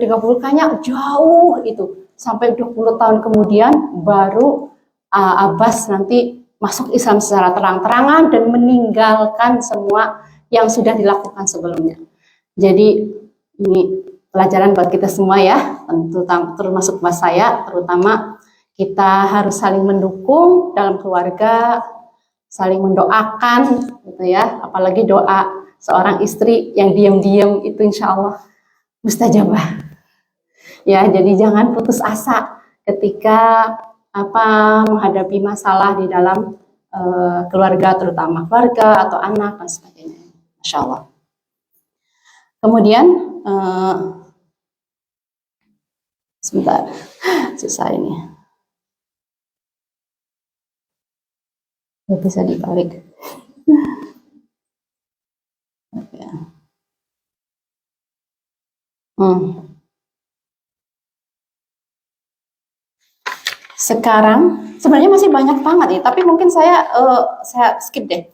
Dikabulkannya jauh itu. Sampai 20 tahun kemudian baru Abbas nanti masuk Islam secara terang-terangan dan meninggalkan semua yang sudah dilakukan sebelumnya. Jadi ini pelajaran buat kita semua ya, termasuk buat saya, terutama kita harus saling mendukung dalam keluarga, saling mendoakan gitu ya, apalagi doa seorang istri yang diam-diam itu insya Allah mustajabah. Ya, jadi jangan putus asa ketika menghadapi masalah di dalam keluarga, terutama keluarga atau anak dan sebagainya. Masya Allah. Kemudian sebentar, susah ini. Nggak bisa dibalik. Okay. Sekarang sebenarnya masih banyak banget nih, tapi mungkin saya skip deh.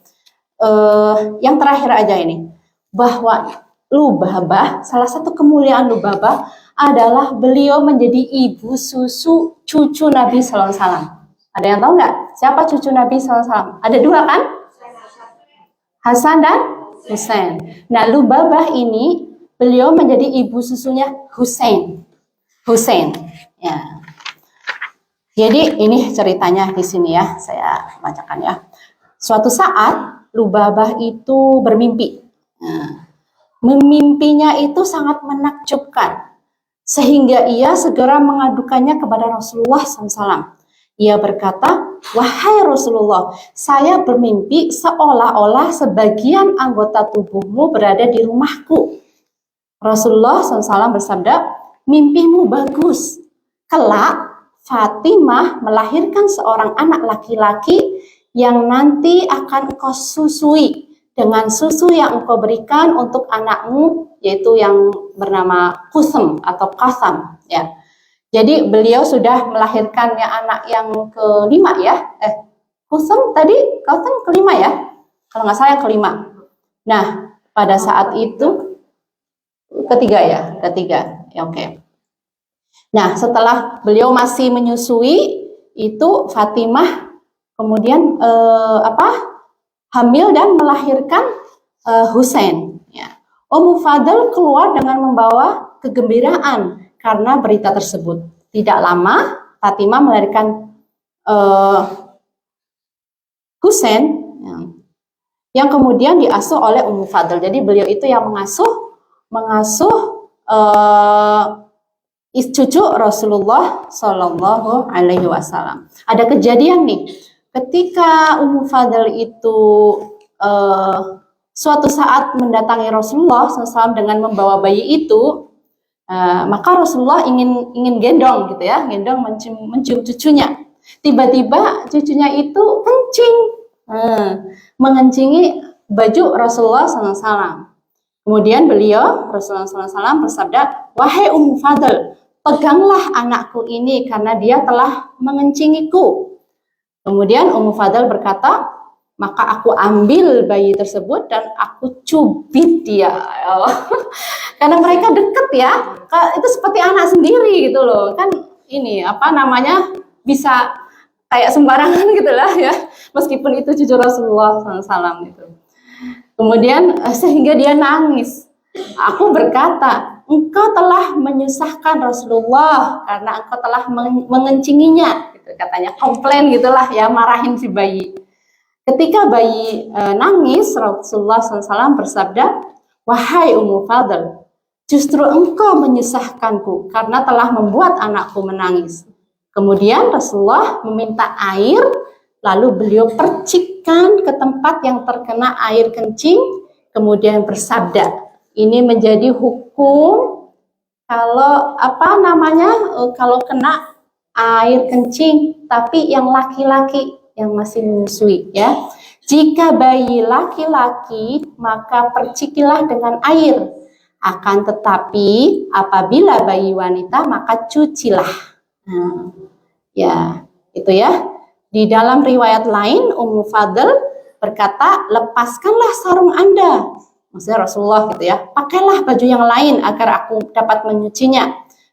Yang terakhir aja ini, bahwa Lubabah, salah satu kemuliaan Lubabah adalah beliau menjadi ibu susu cucu Nabi SAW. Ada yang tahu nggak siapa cucu Nabi SAW? Ada dua kan? Hasan dan Husain. Nah, Lubabah ini beliau menjadi ibu susunya Husain. Ya. Jadi ini ceritanya di sini ya, saya bacakan ya. Suatu saat Lubabah itu bermimpi. Nah, mimpinya itu sangat menakjubkan, sehingga ia segera mengadukannya kepada Rasulullah SAW. Ia berkata, wahai Rasulullah, saya bermimpi seolah-olah sebagian anggota tubuhmu berada di rumahku. Rasulullah SAW bersabda, mimpimu bagus. Kelak Fatimah melahirkan seorang anak laki-laki yang nanti akan engkau susui dengan susu yang engkau berikan untuk anakmu, yaitu yang bernama Kusam atau Kasam ya. Jadi beliau sudah melahirkannya anak yang kelima ya. Kusam tadi Kasam kelima ya. Kalau nggak salah kelima. Nah, pada saat itu ketiga ya, ketiga Ya, oke. Nah, setelah beliau masih menyusui, itu Fatimah kemudian hamil dan melahirkan Husain. Ya. Ummu Fadl keluar dengan membawa kegembiraan karena berita tersebut. Tidak lama, Fatimah melahirkan Husain, ya, yang kemudian diasuh oleh Ummu Fadl. Jadi beliau itu yang mengasuh cucu Rasulullah Shallallahu Alaihi Wasallam. Ada kejadian nih, ketika Ummu Fadl itu suatu saat mendatangi Rasulullah SAW dengan membawa bayi itu, maka Rasulullah ingin gendong gitu ya, gendong mencium cucunya. Tiba-tiba cucunya itu kencing, mengencingi baju Rasulullah SAW. Kemudian beliau Rasulullah SAW bersabda, "Wahai Ummu Fadl, peganglah anakku ini karena dia telah mengencingiku." Kemudian Ummu Fadl berkata, "Maka aku ambil bayi tersebut dan aku cubit dia." Karena mereka deket ya, itu seperti anak sendiri gitu loh. Kan ini bisa kayak sembarangan gitulah ya, meskipun itu cucu Rasulullah SAW gitu. Kemudian sehingga dia nangis. Aku berkata, "Engkau telah menyusahkan Rasulullah karena engkau telah mengencinginya," gitu, katanya, komplain gitulah ya, marahin si bayi. Ketika bayi nangis, Rasulullah SAW bersabda, "Wahai Ummu Fadl, justru engkau menyusahkanku karena telah membuat anakku menangis." Kemudian Rasulullah meminta air, lalu beliau percikkan ke tempat yang terkena air kencing, kemudian bersabda, ini menjadi hukum kalau kalau kena air kencing, tapi yang laki-laki yang masih menyusui ya. Jika bayi laki-laki, maka percikilah dengan air. Akan tetapi apabila bayi wanita, maka cucilah. Nah, ya, itu ya. Di dalam riwayat lain, Ummu Fadl berkata, "Lepaskanlah sarung Anda." Maksudnya Rasulullah gitu ya. "Pakailah baju yang lain agar aku dapat menyucinya."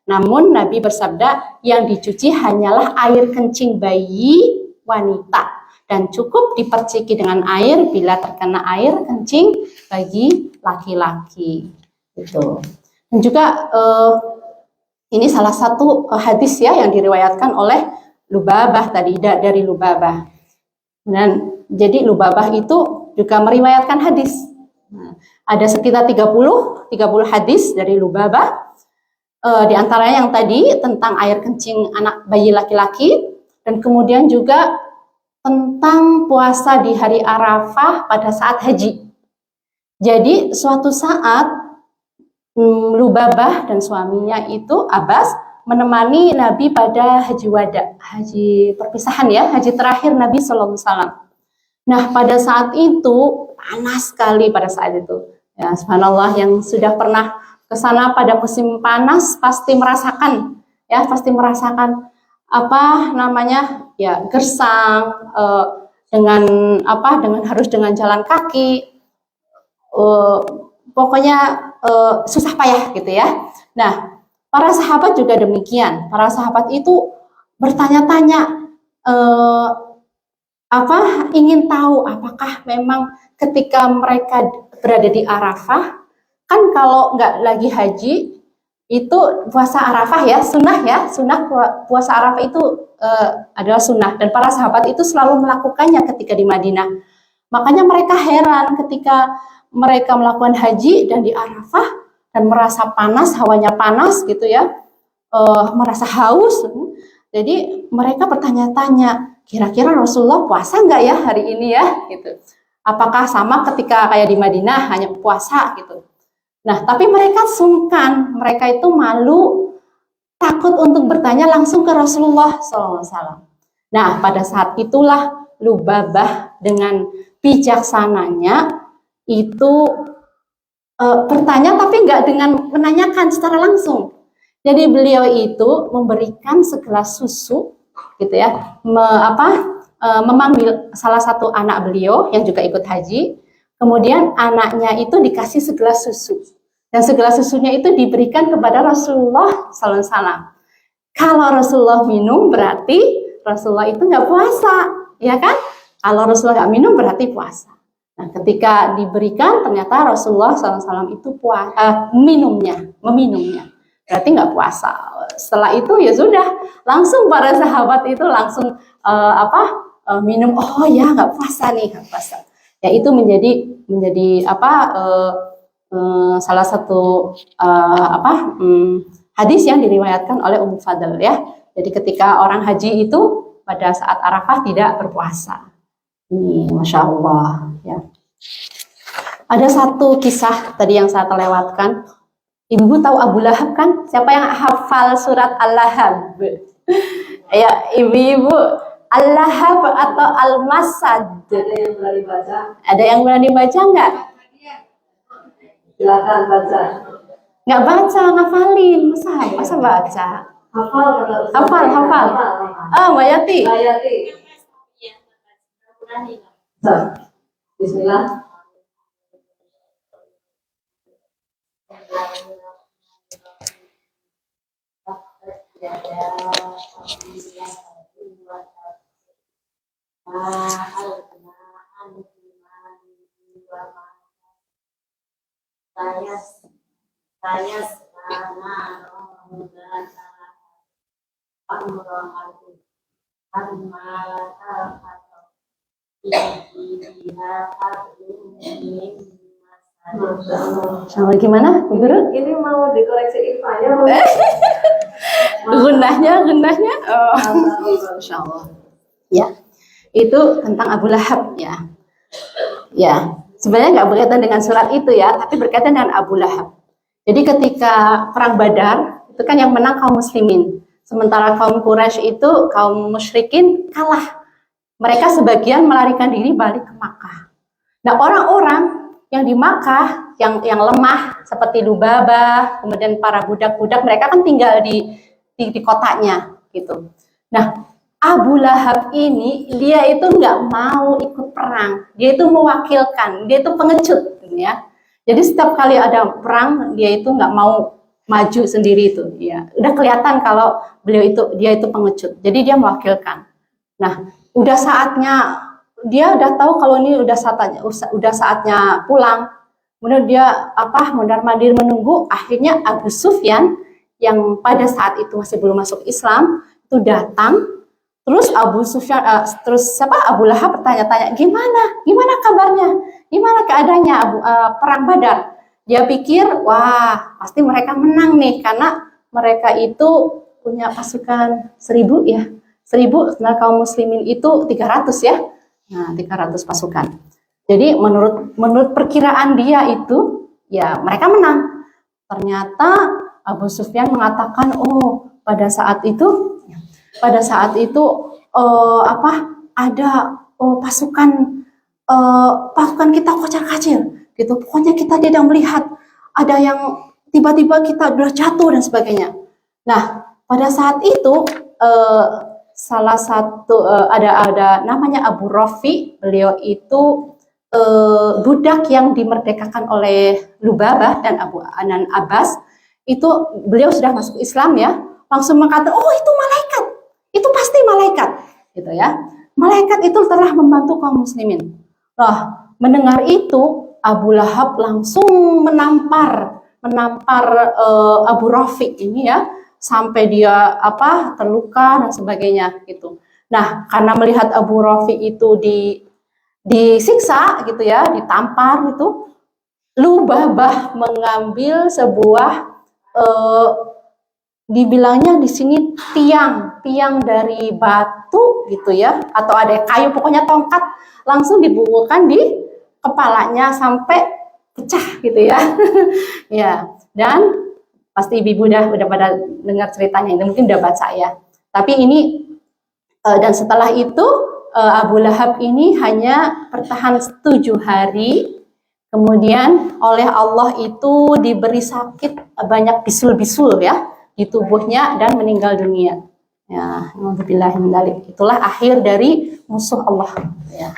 Namun Nabi bersabda, yang dicuci hanyalah air kencing bayi wanita dan cukup diperciki dengan air bila terkena air kencing bagi laki-laki. Gitu. Dan juga ini salah satu hadis ya yang diriwayatkan oleh Lubabah tadi, dari Lubabah. Dan jadi Lubabah itu juga meriwayatkan hadis. Nah, ada sekitar 30 hadis dari Lubabah. Di antaranya yang tadi tentang air kencing anak bayi laki-laki, dan kemudian juga tentang puasa di hari Arafah pada saat haji. Jadi suatu saat Lubabah dan suaminya itu Abbas menemani Nabi pada haji wada, haji perpisahan ya, haji terakhir Nabi SAW. Nah, pada saat itu panas sekali pada saat itu. Ya, subhanallah, yang sudah pernah ke sana pada musim panas pasti merasakan ya, gersang, dengan harus dengan jalan kaki, pokoknya susah payah gitu ya. Nah, para sahabat juga demikian. Para sahabat itu bertanya-tanya, ingin tahu apakah memang ketika mereka berada di Arafah, kan kalau nggak lagi haji itu puasa Arafah ya, sunnah puasa Arafah itu adalah sunnah, dan para sahabat itu selalu melakukannya ketika di Madinah. Makanya mereka heran ketika mereka melakukan haji dan di Arafah dan merasa panas, hawanya panas gitu ya, merasa haus. Jadi mereka bertanya-tanya, kira-kira Rasulullah puasa nggak ya hari ini ya? Gitu. Apakah sama ketika kayak di Madinah hanya puasa gitu? Nah, tapi mereka sungkan, mereka itu malu, takut untuk bertanya langsung ke Rasulullah SAW. Nah, pada saat itulah Lubabah dengan bijaksananya itu bertanya, tapi nggak dengan menanyakan secara langsung. Jadi beliau itu memberikan segelas susu, gitu ya, memanggil salah satu anak beliau yang juga ikut haji. Kemudian anaknya itu dikasih segelas susu. Dan segelas susunya itu diberikan kepada Rasulullah Sallallahu Alaihi Wasallam. Kalau Rasulullah minum berarti Rasulullah itu nggak puasa, ya kan? Kalau Rasulullah nggak minum berarti puasa. Nah, ketika diberikan ternyata Rasulullah SAW itu meminumnya, berarti nggak puasa. Setelah itu ya sudah, langsung para sahabat itu langsung minum. Oh ya, nggak puasa nih, nggak puasa. Ya itu menjadi salah satu hadis yang diriwayatkan oleh Ummu Fadl ya. Jadi ketika orang haji itu pada saat Arafah tidak berpuasa. Ini Masya Allah ya. Ada satu kisah tadi yang saya terlewatkan. Ibu tahu Abu Lahab kan? Siapa yang hafal surat Al-Lahab? Ya, ibu-ibu, Al-Lahab atau Al-Masad? Ada yang berani baca? Ada yang berani baca nggak? Silakan baca. Nggak baca, ngafalin. Masa baca? Hafal kata Ustaz. Hafal. Mbak Yati. Ayati. Bismillah. Sama gimana, Bu Guru? Ini mau dikoreksi IPA-nya. Gunahnya. Oh, Masya Allah. Ya, itu tentang Abu Lahab ya. Ya, sebenarnya nggak berkaitan dengan surat itu ya, tapi berkaitan dengan Abu Lahab. Jadi ketika perang Badar itu kan yang menang kaum muslimin, sementara kaum Quraisy itu kaum musyrikin kalah. Mereka sebagian melarikan diri balik ke Makkah. Nah, orang-orang yang di Makkah yang lemah seperti Lubabah, kemudian para budak-budak, mereka kan tinggal di kotanya gitu. Nah, Abu Lahab ini dia itu nggak mau ikut perang, dia itu mewakilkan, dia itu pengecut gitu ya. Jadi setiap kali ada perang dia itu nggak mau maju sendiri itu, ya udah kelihatan kalau dia itu pengecut. Jadi dia mewakilkan. Nah, udah saatnya dia udah tahu kalau ini udah saatnya pulang. Kemudian dia mondar-mandir menunggu. Akhirnya Abu Sufyan yang pada saat itu masih belum masuk Islam itu datang. Terus Abu Lahab bertanya-tanya, gimana kabarnya, gimana keadaannya perang Badar. Dia pikir, wah pasti mereka menang nih karena mereka itu punya pasukan 1000 ya. 1000, nah kaum muslimin itu 300 ya. Nah, 300 pasukan. Jadi menurut perkiraan dia itu ya mereka menang. Ternyata Abu Sufyan mengatakan, oh pada saat itu ada pasukan kita kocar-kacir gitu. Pokoknya kita tidak melihat ada yang tiba-tiba kita udah jatuh dan sebagainya. Nah, pada saat itu salah satu ada namanya Abu Rafi. Beliau itu budak yang dimerdekakan oleh Lubabah dan Abu Anan Abbas. Itu beliau sudah masuk Islam ya, langsung mengatakan, oh itu malaikat, itu pasti malaikat gitu ya. Malaikat itu telah membantu kaum muslimin. Nah, mendengar itu Abu Lahab langsung menampar Abu Rafi ini ya, sampai dia terluka dan sebagainya gitu. Nah, karena melihat Abu Rafi itu disiksa gitu ya, ditampar itu, Lubabah mengambil sebuah dibilangnya di sini tiang dari batu gitu ya, atau ada kayu, pokoknya tongkat, langsung dibukulkan di kepalanya sampai pecah gitu ya. Ya, dan pasti ibu udah pada dengar ceritanya, ini mungkin udah baca ya. Tapi ini dan setelah itu Abu Lahab ini hanya bertahan 7 hari, kemudian oleh Allah itu diberi sakit banyak bisul-bisul ya di tubuhnya dan meninggal dunia. Ya, alhamdulillah. Itulah akhir dari musuh Allah. Ya,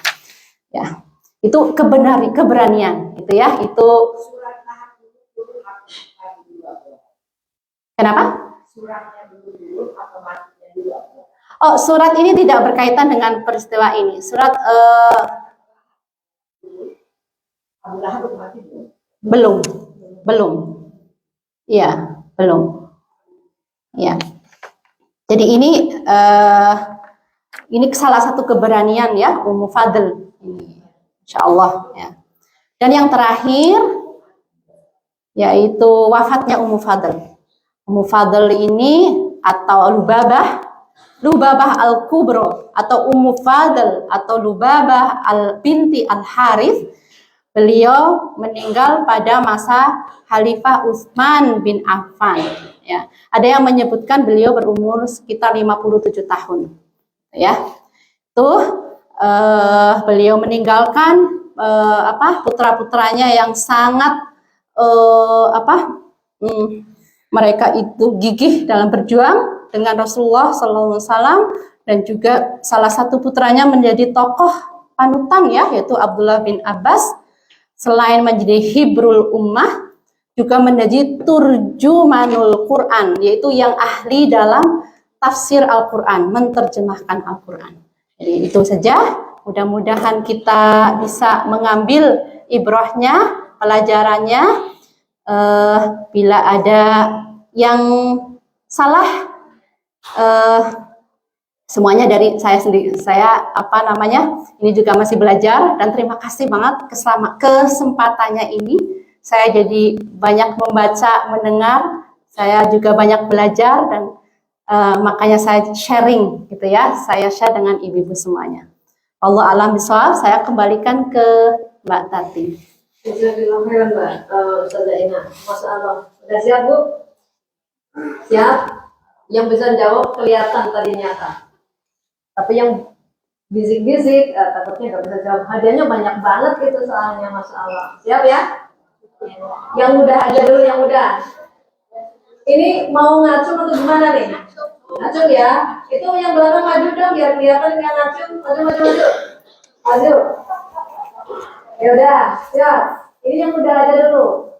ya. Itu keberanian gitu ya. Itu Kenapa? Suratnya dulu atau matinya dulu? Oh, surat ini tidak berkaitan dengan peristiwa ini. Surat Abu Lahab mati dulu. belum, belum. Iya, belum. Ya. Jadi ini salah satu keberanian ya Ummu Fadl ini, Insya Allah ya. Dan yang terakhir yaitu wafatnya Ummu Fadl. Ummu Fadl ini atau Lubabah al-Kubro atau Ummu Fadl atau Lubabah binti al-Harith. Beliau meninggal pada masa Khalifah Utsman bin Affan. Ya, ada yang menyebutkan beliau berumur sekitar 57 tahun. Ya, beliau meninggalkan putra-putranya yang sangat mereka itu gigih dalam berjuang dengan Rasulullah SAW, dan juga salah satu putranya menjadi tokoh panutan ya, yaitu Abdullah bin Abbas. Selain menjadi hibrul ummah, juga menjadi turjumanul Quran, yaitu yang ahli dalam tafsir Al-Quran, menerjemahkan Al-Quran. Jadi itu saja, mudah-mudahan kita bisa mengambil ibrahnya, pelajarannya. Bila ada yang salah, semuanya dari saya sendiri. Ini juga masih belajar, dan terima kasih banget kesempatannya ini. Saya jadi banyak membaca, mendengar, saya juga banyak belajar, dan makanya saya sharing gitu ya. Saya share dengan ibu-ibu semuanya. Allah alam bisawab, saya kembalikan ke Mbak Tati. Bismillahirrahmanirrahim, Mbak. Ustazah Ina, Masya Allah. Sudah siap, Bu? Siap? Yang bisa jawab kelihatan tadi nyata. Tapi yang bisik-bisik, takutnya nggak bisa jawab. Hadiahnya banyak banget gitu soalnya, Masya Allah. Siap ya? Yang mudah aja dulu, yang mudah. Ini mau ngacung atau gimana nih? Ngacung ya? Itu yang belakang maju dong, biar kelihatan yang ngacung. Maju. Maju. Ya udah, siap. Ini yang mudah aja dulu.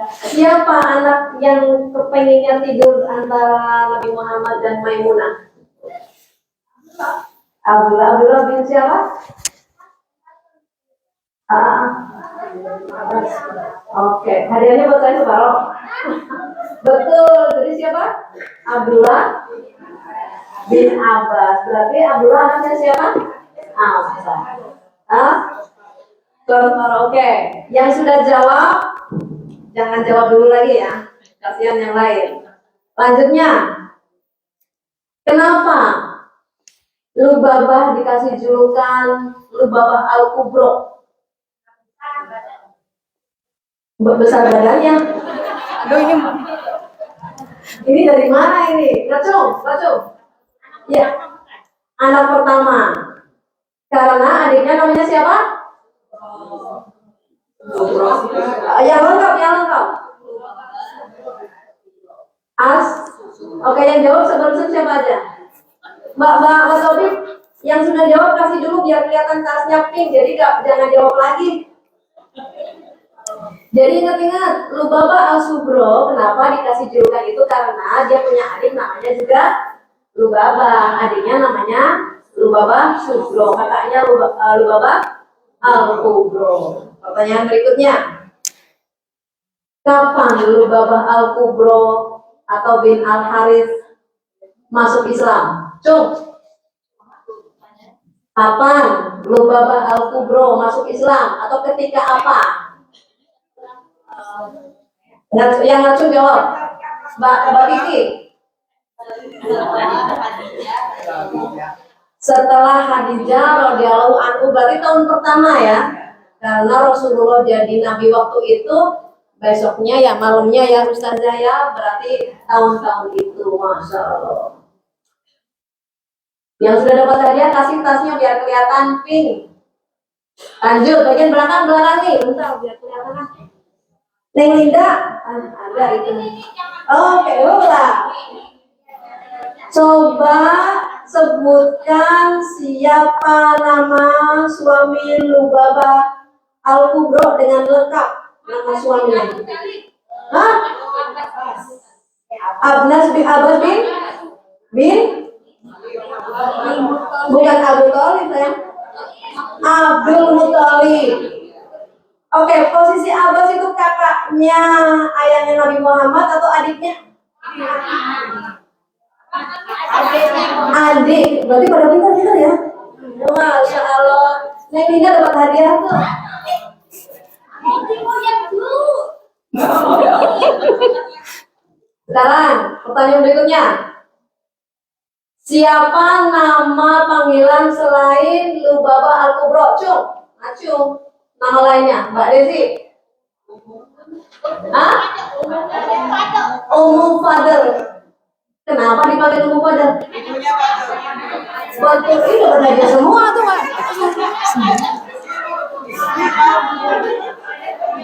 Siapa anak yang kepenginnya tidur antara Nabi Muhammad dan Maimunah? Abdullah bin siapa? Oke, hadiahnya buat saya separoh. Betul, jadi siapa? Abdullah bin Abbas. Berarti Abdullah anaknya siapa? Abbas. Oke, yang sudah jawab jangan jawab dulu lagi ya, kasihan yang lain. Lanjutnya, kenapa Lubabah dikasih julukan Lubabah al-Kubro? Besar badannya. Aduh, ini dari mana ini? Ngacung. Ya, anak pertama. Karena adiknya namanya siapa? Yang lengkap. Oke, yang jawab sebelum siapa aja? Mbak Taufik, yang sudah jawab kasih dulu biar kelihatan tasnya pink. Jadi jangan jawab lagi. Jadi ingat-ingat, Lubabah al-Subro kenapa dikasih julukan itu? Karena dia punya adik namanya juga Lubabah. Adiknya namanya Lubabah Subro. Kakaknya Lubabah al-Kubro. Pertanyaan berikutnya, kapan Lubabah al-Kubro atau bin al-Harith masuk Islam? Cung, kapan Lubabah al-Kubro masuk Islam atau ketika apa? Yang ngacung jawab, Mbak Kiki. Setelah Khadijah radhiyallahu anhu, berarti tahun pertama ya. Karena Rasulullah jadi nabi waktu itu, besoknya ya malamnya ya Ustazah ya, berarti tahun-tahun itu, Masya Allah. Yang sudah dapat hadiah kasih tasnya biar kelihatan pink. Lanjut bagian belakang nih, bentar biar kelihatan lah. Neng Linda, ada itu. Oke, ulah. Coba sebutkan siapa nama suami Lubabah al-Kubro dengan lengkap nama suaminya. Hah? Abbas bin bukan Abu Thalib ya. Abdul Muthalib. Oke, posisi Abbas itu kakaknya ayahnya Nabi Muhammad atau adiknya? Adik. Berarti pada pintar-pintar ya. Masya Allah. Neng Nina dapat hadiah tuh. Sekarang pertanyaan berikutnya. Siapa nama panggilan selain Lubaba Al-Kubro? Cung. Nama lainnya, Mbak Desi. Hah? Ummu Fadl. Kenapa dipanggil Ummu Fadl? Betul, ini udah belajar semua tuh Mbak.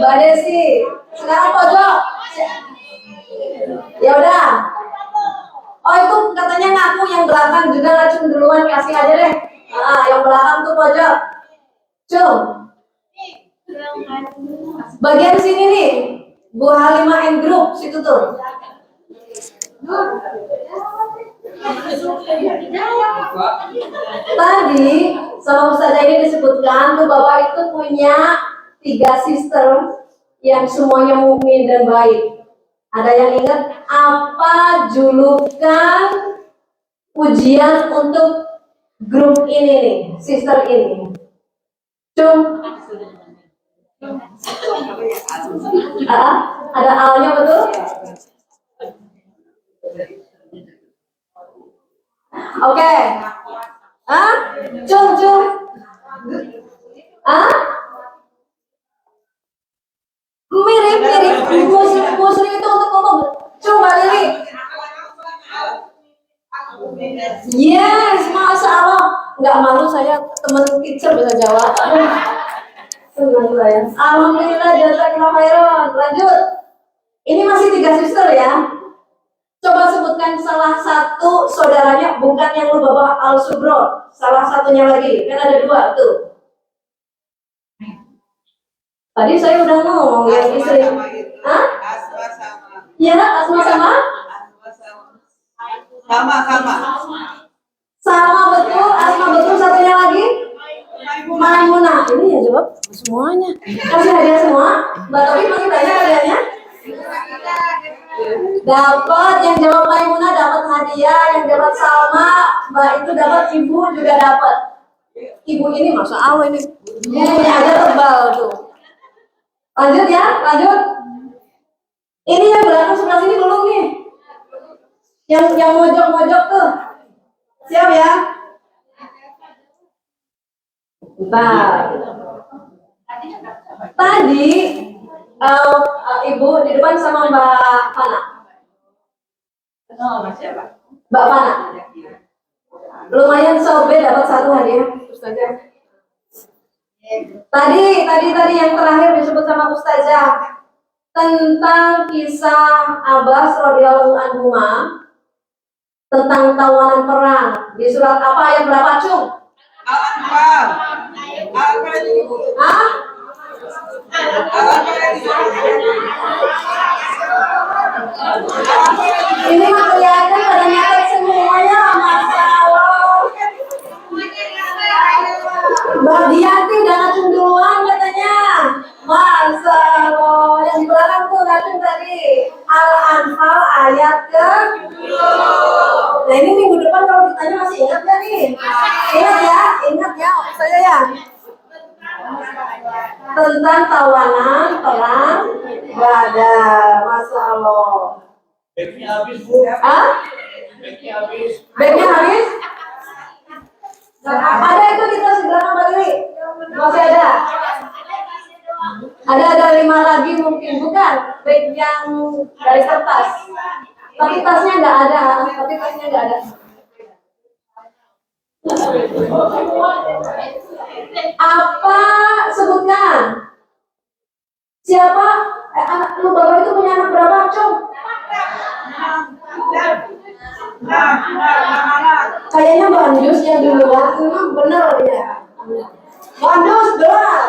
Mbak Desi, sekarang pojok. Ya udah. Oh itu katanya ngaku yang belakang juga ngacung duluan, kasih aja deh. Nah, yang belakang tuh pojok. Cung. Bagian sini nih, Bu Halimah and Group situ tuh. Tadi sama Ustazah ini disebutkan tuh Bapak itu punya 3 sister yang semuanya mukmin dan baik. Ada yang ingat apa julukan ujian untuk grup ini nih, sister ini? Cung. Ada alnya betul? Oke. Cung. Mirip. Muslim itu untuk umum. Coba Lili. Yes, Masya Allah. Nggak malu saya teman teacher bisa jawab. Senang saya. Alhamdulillah, jazakallahu khairan. Lanjut. Ini masih 3 sister ya. Coba sebutkan salah satu saudaranya, bukan yang Lubabah Al-Subro. Salah satunya lagi, kan ada 2 tuh. Tadi saya udah ngomong yang istri. Hah? Ya, Asma sama? Sama betul, Asma betul, satunya lagi? Maimunah. Ini ya jawab semuanya. Kasih hadiah semua. Mbak Tobi masih banyak hadiahnya? Dapat yang jawab Maimunah dapat hadiah, yang jawab Salma, Mbak itu dapat, Ibu juga dapat. Ibu ini Masya Allah ini. Ini ada tebal tuh. Lanjut ya, lanjut. Ini yang belakang sebelah sini belum nih. Yang mojok-mojok tuh. Siap ya? Bentar. Tadi Ibu di depan sama Mbak Fana. Mbak Fana. Lumayan sobe dapat 1 hadiah, Ustazah. Tadi yang terakhir disebut sama Ustazah tentang kisah Abbas radhiyallahu anhu tentang tawanan perang di surat apa ayat berapa, Cung? Al-Anfal. Hah? Ini mah kelihatan pada nyatet semuanya, Masya Allah. Mbak Dianti udah ngacung duluan katanya. Masya Allah. Yang di belakang tuh ngacung tadi. Al-Anfal ayat ke. Nah ini minggu depan kalau ditanya masih ingat gak nih? Ingat ya, saya ya. Tentang tawanan perang Badar. Masya Allah. Backnya habis, Bu. Backnya habis. Backnya habis? Ada itu kita sebelah Mbak Lili. Masih ada? Ada 5 lagi mungkin, bukan? Back yang dari kertas. Tapi tasnya nggak ada. Apa sebutkan? Siapa? Anak lu bapak itu punya anak berapa, Cung? Kayaknya Mbak Andus yang duluan, memang benar ya. Mbak Andus, benar.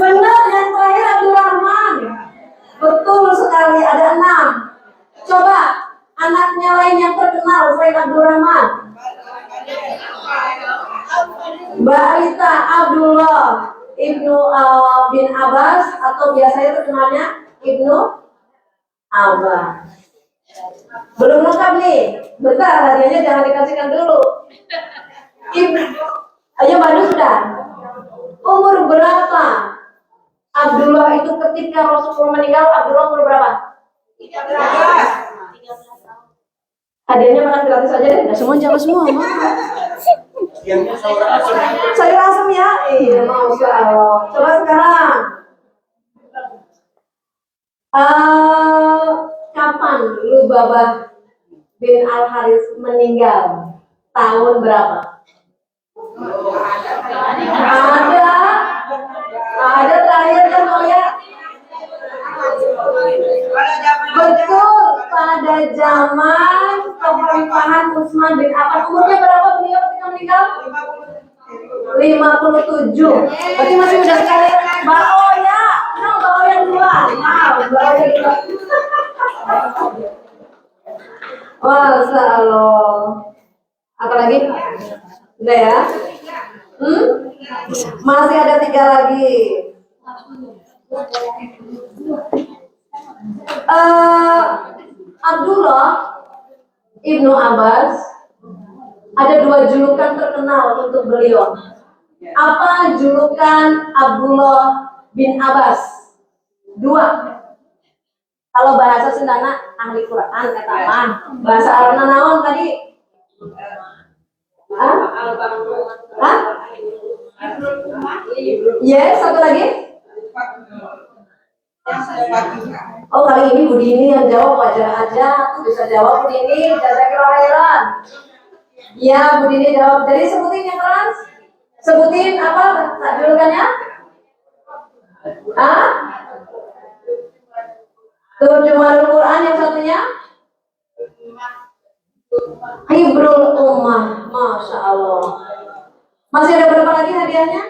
Benar, yang terakhir Abdurrahman. Ibnu bin Abbas atau biasanya terkenalnya Ibnu Abbas. Belum lengkap nih. Bentar, hadiahnya jangan dikasihkan dulu. Ayo Badu sudah. Umur berapa Abdullah itu ketika Rasulullah meninggal? Abdullah umur berapa? 13. Hadiahnya makan gratis aja deh. Semua jawab semua. Sayur asam ya? Iya, Masya Allah. Coba sekarang. Kapan Lubabah bin Al-Haris meninggal? Tahun berapa? Ada terakhir kan ya? Betul, pada zaman pemerintahan Utsman bin Affan. Umurnya berapa beliau ketika meninggal? 57. Berarti masih muda sekali. Mbak Oya, no, Mbak Oya duluan. Mbak Oya duluan. Masya Allah. Apa lagi? Udah ya? Masih ada 3 lagi. Abdullah Ibnu Abbas ada 2 julukan terkenal untuk beliau. Apa julukan Abdullah bin Abbas? 2. Kalau bahasa Sundana ahli Quran kata apa? Bahasa Arabna naon tadi? Hah? Yes, satu lagi. Oh, kali ini Bu Dini yang jawab, wajar aja. Aku bisa jawab Bu Dini, jazakallahu khairan. Ya, Bu Dini jawab. Jadi sebutin yang keras. Sebutin apa julukannya? Hah? Terjemahan Quran yang satunya? Hibrul Ummah. Masya Allah. Masih ada berapa lagi hadiahnya?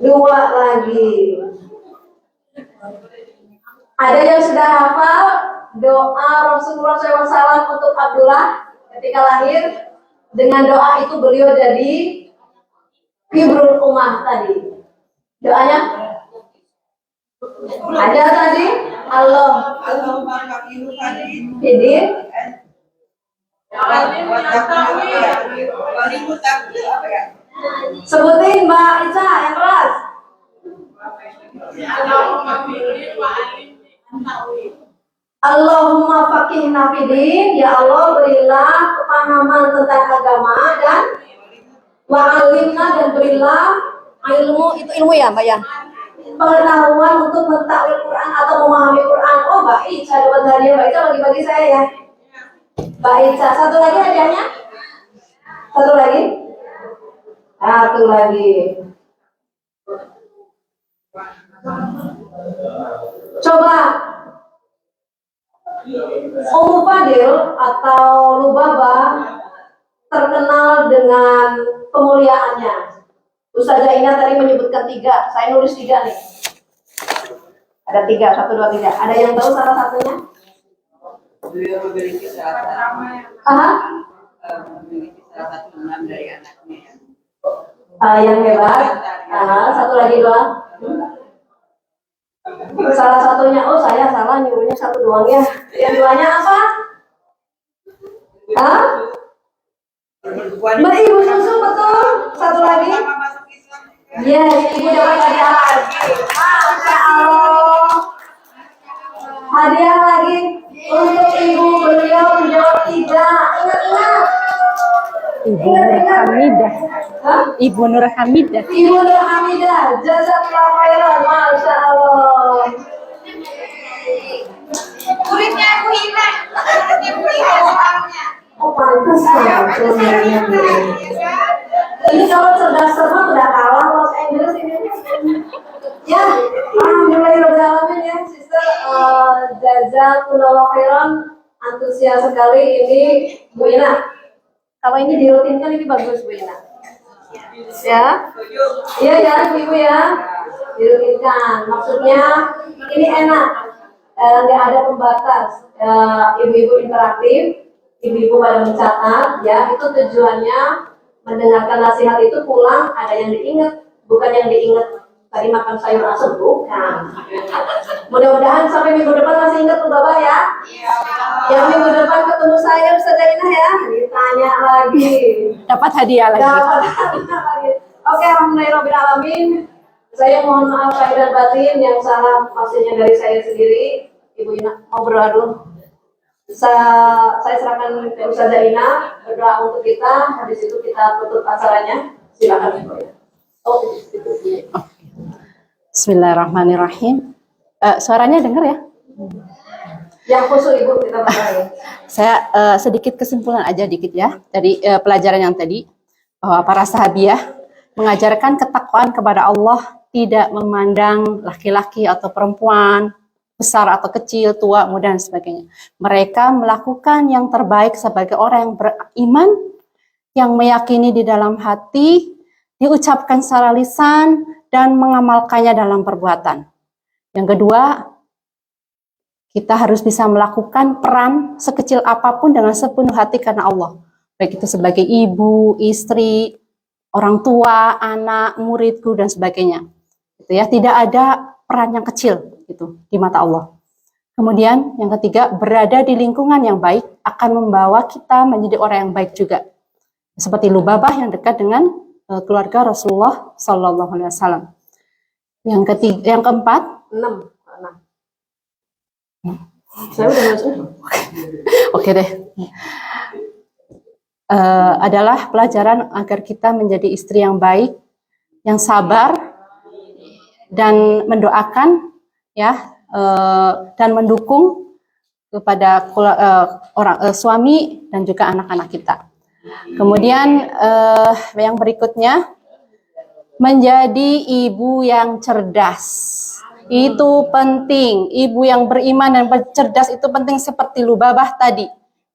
2 lagi. Ada yang sudah hafal doa Rasulullah SAW untuk Abdullah ketika lahir? Dengan doa itu beliau jadi Hibrul Ummah tadi. Doanya? Ada tadi? Allah Hidin. Sebutin Mbak Ica yang keras. Allahumma faqihna fidin, ya Allah berilah kepahaman tentang agama dan wa'alimna, dan berilah ilmu, itu ilmu ya Mbak ya, pengetahuan untuk mentakwil Quran atau memahami Quran. Oh Mbak Ica dapat hadiah. Mbak Ica bagi-bagi saya ya. Mbak Ica, satu lagi hadiahnya? Satu lagi? Satu lagi. Coba Ummu Fadil atau Lubabah terkenal dengan kemuliaannya. Ustazah Ina tadi menyebutkan 3, saya nulis 3 nih. Ada 3, 1, 2, 3. Ada yang tahu salah satunya? Beliau memiliki salah satu memiliki salah satu enam dari anaknya. Yang hebat. Satu lagi doang. Salah satunya, oh saya salah nyuruhnya 1 doang ya. Yang 2-nya apa? Mbak Ibu Susu, betul. Satu lagi. Yes, Ibu dapat hadiah lagi. Masya Allah. Hadiah lagi untuk Ibu, beliau menjawab 3. Ingat-ingat. Ibu Nur Hamidah. Ibu Nur Hamidah. Ibu Nur Hamidah, jazakallahu khairan. Masya Allah. Kulitnya aku hilang. Ibu hilang soalnya. Oh pantas ya. Ini kalau cerdas semua udah kalah Los Angeles ini. Ya, alhamdulillahirobbilalamin ya, sister. Jazakallahu khairan, antusias sekali ini Bu Ina. Kalau ini dirutinkan ini bagus Bu Ina. Ya, iya ya Ibu ya, dirutinkan. Maksudnya ini enak, nggak ada pembatas. Ibu-ibu interaktif, ibu-ibu pada mencatat. Ya, itu tujuannya mendengarkan nasihat itu pulang ada yang diingat bukan yang diingat tadi makan sayur asem, bukan. Mudah-mudahan sampai minggu depan masih ingat tuh Bapak ya. Yang minggu depan ketemu saya Ustazah Inah ya, ditanya lagi. Dapat hadiah lagi. Dapat hadiah lagi. Oke, alhamdulillahirobbilalamin. Saya mohon maaf lahir dan batin, yang salah pastinya dari saya sendiri. Ibu Ina mau berdoa dulu. Saya serahkan ke Ustazah Ina berdoa untuk kita. Habis itu kita tutup acaranya. Silakan Ibu Ina. Oh, itu. Bismillahirrahmanirrahim. Suaranya dengar ya? Yang khusus Ibu kita berdoa. Saya sedikit kesimpulan aja dikit ya dari pelajaran yang tadi, bahwa para sahabiah mengajarkan ketakwaan kepada Allah, tidak memandang laki-laki atau perempuan, besar atau kecil, tua, muda, dan sebagainya. Mereka melakukan yang terbaik sebagai orang yang beriman, yang meyakini di dalam hati, diucapkan secara lisan, dan mengamalkannya dalam perbuatan. Yang kedua, kita harus bisa melakukan peran sekecil apapun dengan sepenuh hati karena Allah. Baik itu sebagai ibu, istri, orang tua, anak, murid, guru, dan sebagainya. Gitu ya, tidak ada peran yang kecil itu di mata Allah. Kemudian yang ketiga, berada di lingkungan yang baik akan membawa kita menjadi orang yang baik juga. Seperti Lubabah yang dekat dengan keluarga Rasulullah Sallallahu Alaihi Wasallam. Yang keempat, 6. Saya udah masuk. Oke deh. Adalah pelajaran agar kita menjadi istri yang baik, yang sabar, dan mendoakan ya, dan mendukung kepada suami dan juga anak-anak kita. Kemudian yang berikutnya, menjadi ibu yang cerdas. Itu penting. Ibu yang beriman dan cerdas itu penting, seperti Lubabah tadi.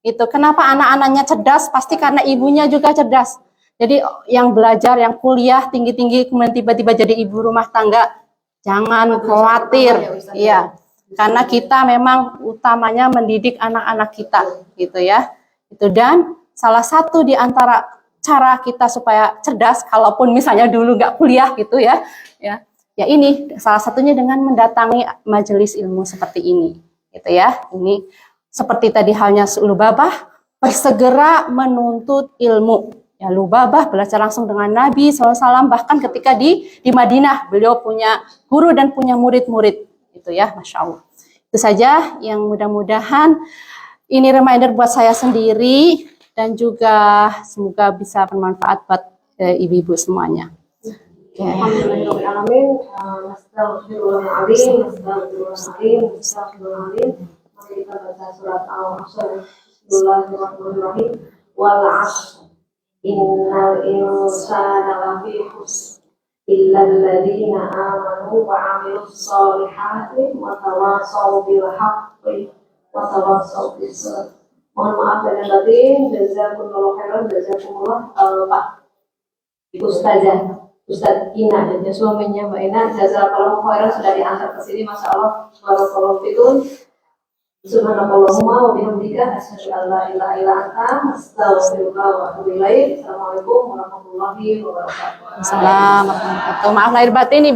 Itu kenapa anak-anaknya cerdas? Pasti karena ibunya juga cerdas. Jadi yang belajar, yang kuliah tinggi-tinggi kemudian tiba-tiba jadi ibu rumah tangga, jangan khawatir. Iya. Karena kita memang utamanya mendidik anak-anak kita, gitu ya. Itu, dan salah satu di antara cara kita supaya cerdas, kalaupun misalnya dulu nggak kuliah gitu ya, ya ini salah satunya dengan mendatangi majelis ilmu seperti ini, gitu ya. Ini seperti tadi halnya Lubabah, bersegera menuntut ilmu. Ya, Lubabah belajar langsung dengan Nabi SAW, bahkan ketika di Madinah beliau punya guru dan punya murid-murid, gitu ya, Masya Allah. Itu saja yang mudah-mudahan ini reminder buat saya sendiri dan juga semoga bisa bermanfaat buat ibu-ibu semuanya. Alhamdulillahirobbilalamin. Astagfirullahaladzim. Mari kita baca surat Al-Asr. Bismillahirrahmanirrahim. Wal 'ashr. Innal insana lafi khusr. Illa alladziina aamanu wa 'amilus shalihati wa tawashaw bil haqqi wa tawashaw bis sabr. Mohon maaf dan batin. Jazakumullah khairan. Jazakumullah Pak Ustaz Ina dan suaminya Mbak Ina, jazakallahu khairan, sudah diantar ke sini, masya Allah, barakallahu fikum. Subhanakallahumma wa bihamdika, asyhadu an la ilaha illa anta, astaghfiruka wa atubu ilaik. Assalamualaikum warahmatullahi wabarakatuh. Assalamualaikum warahmatullahi wabarakatuh. Maaf lahir batin.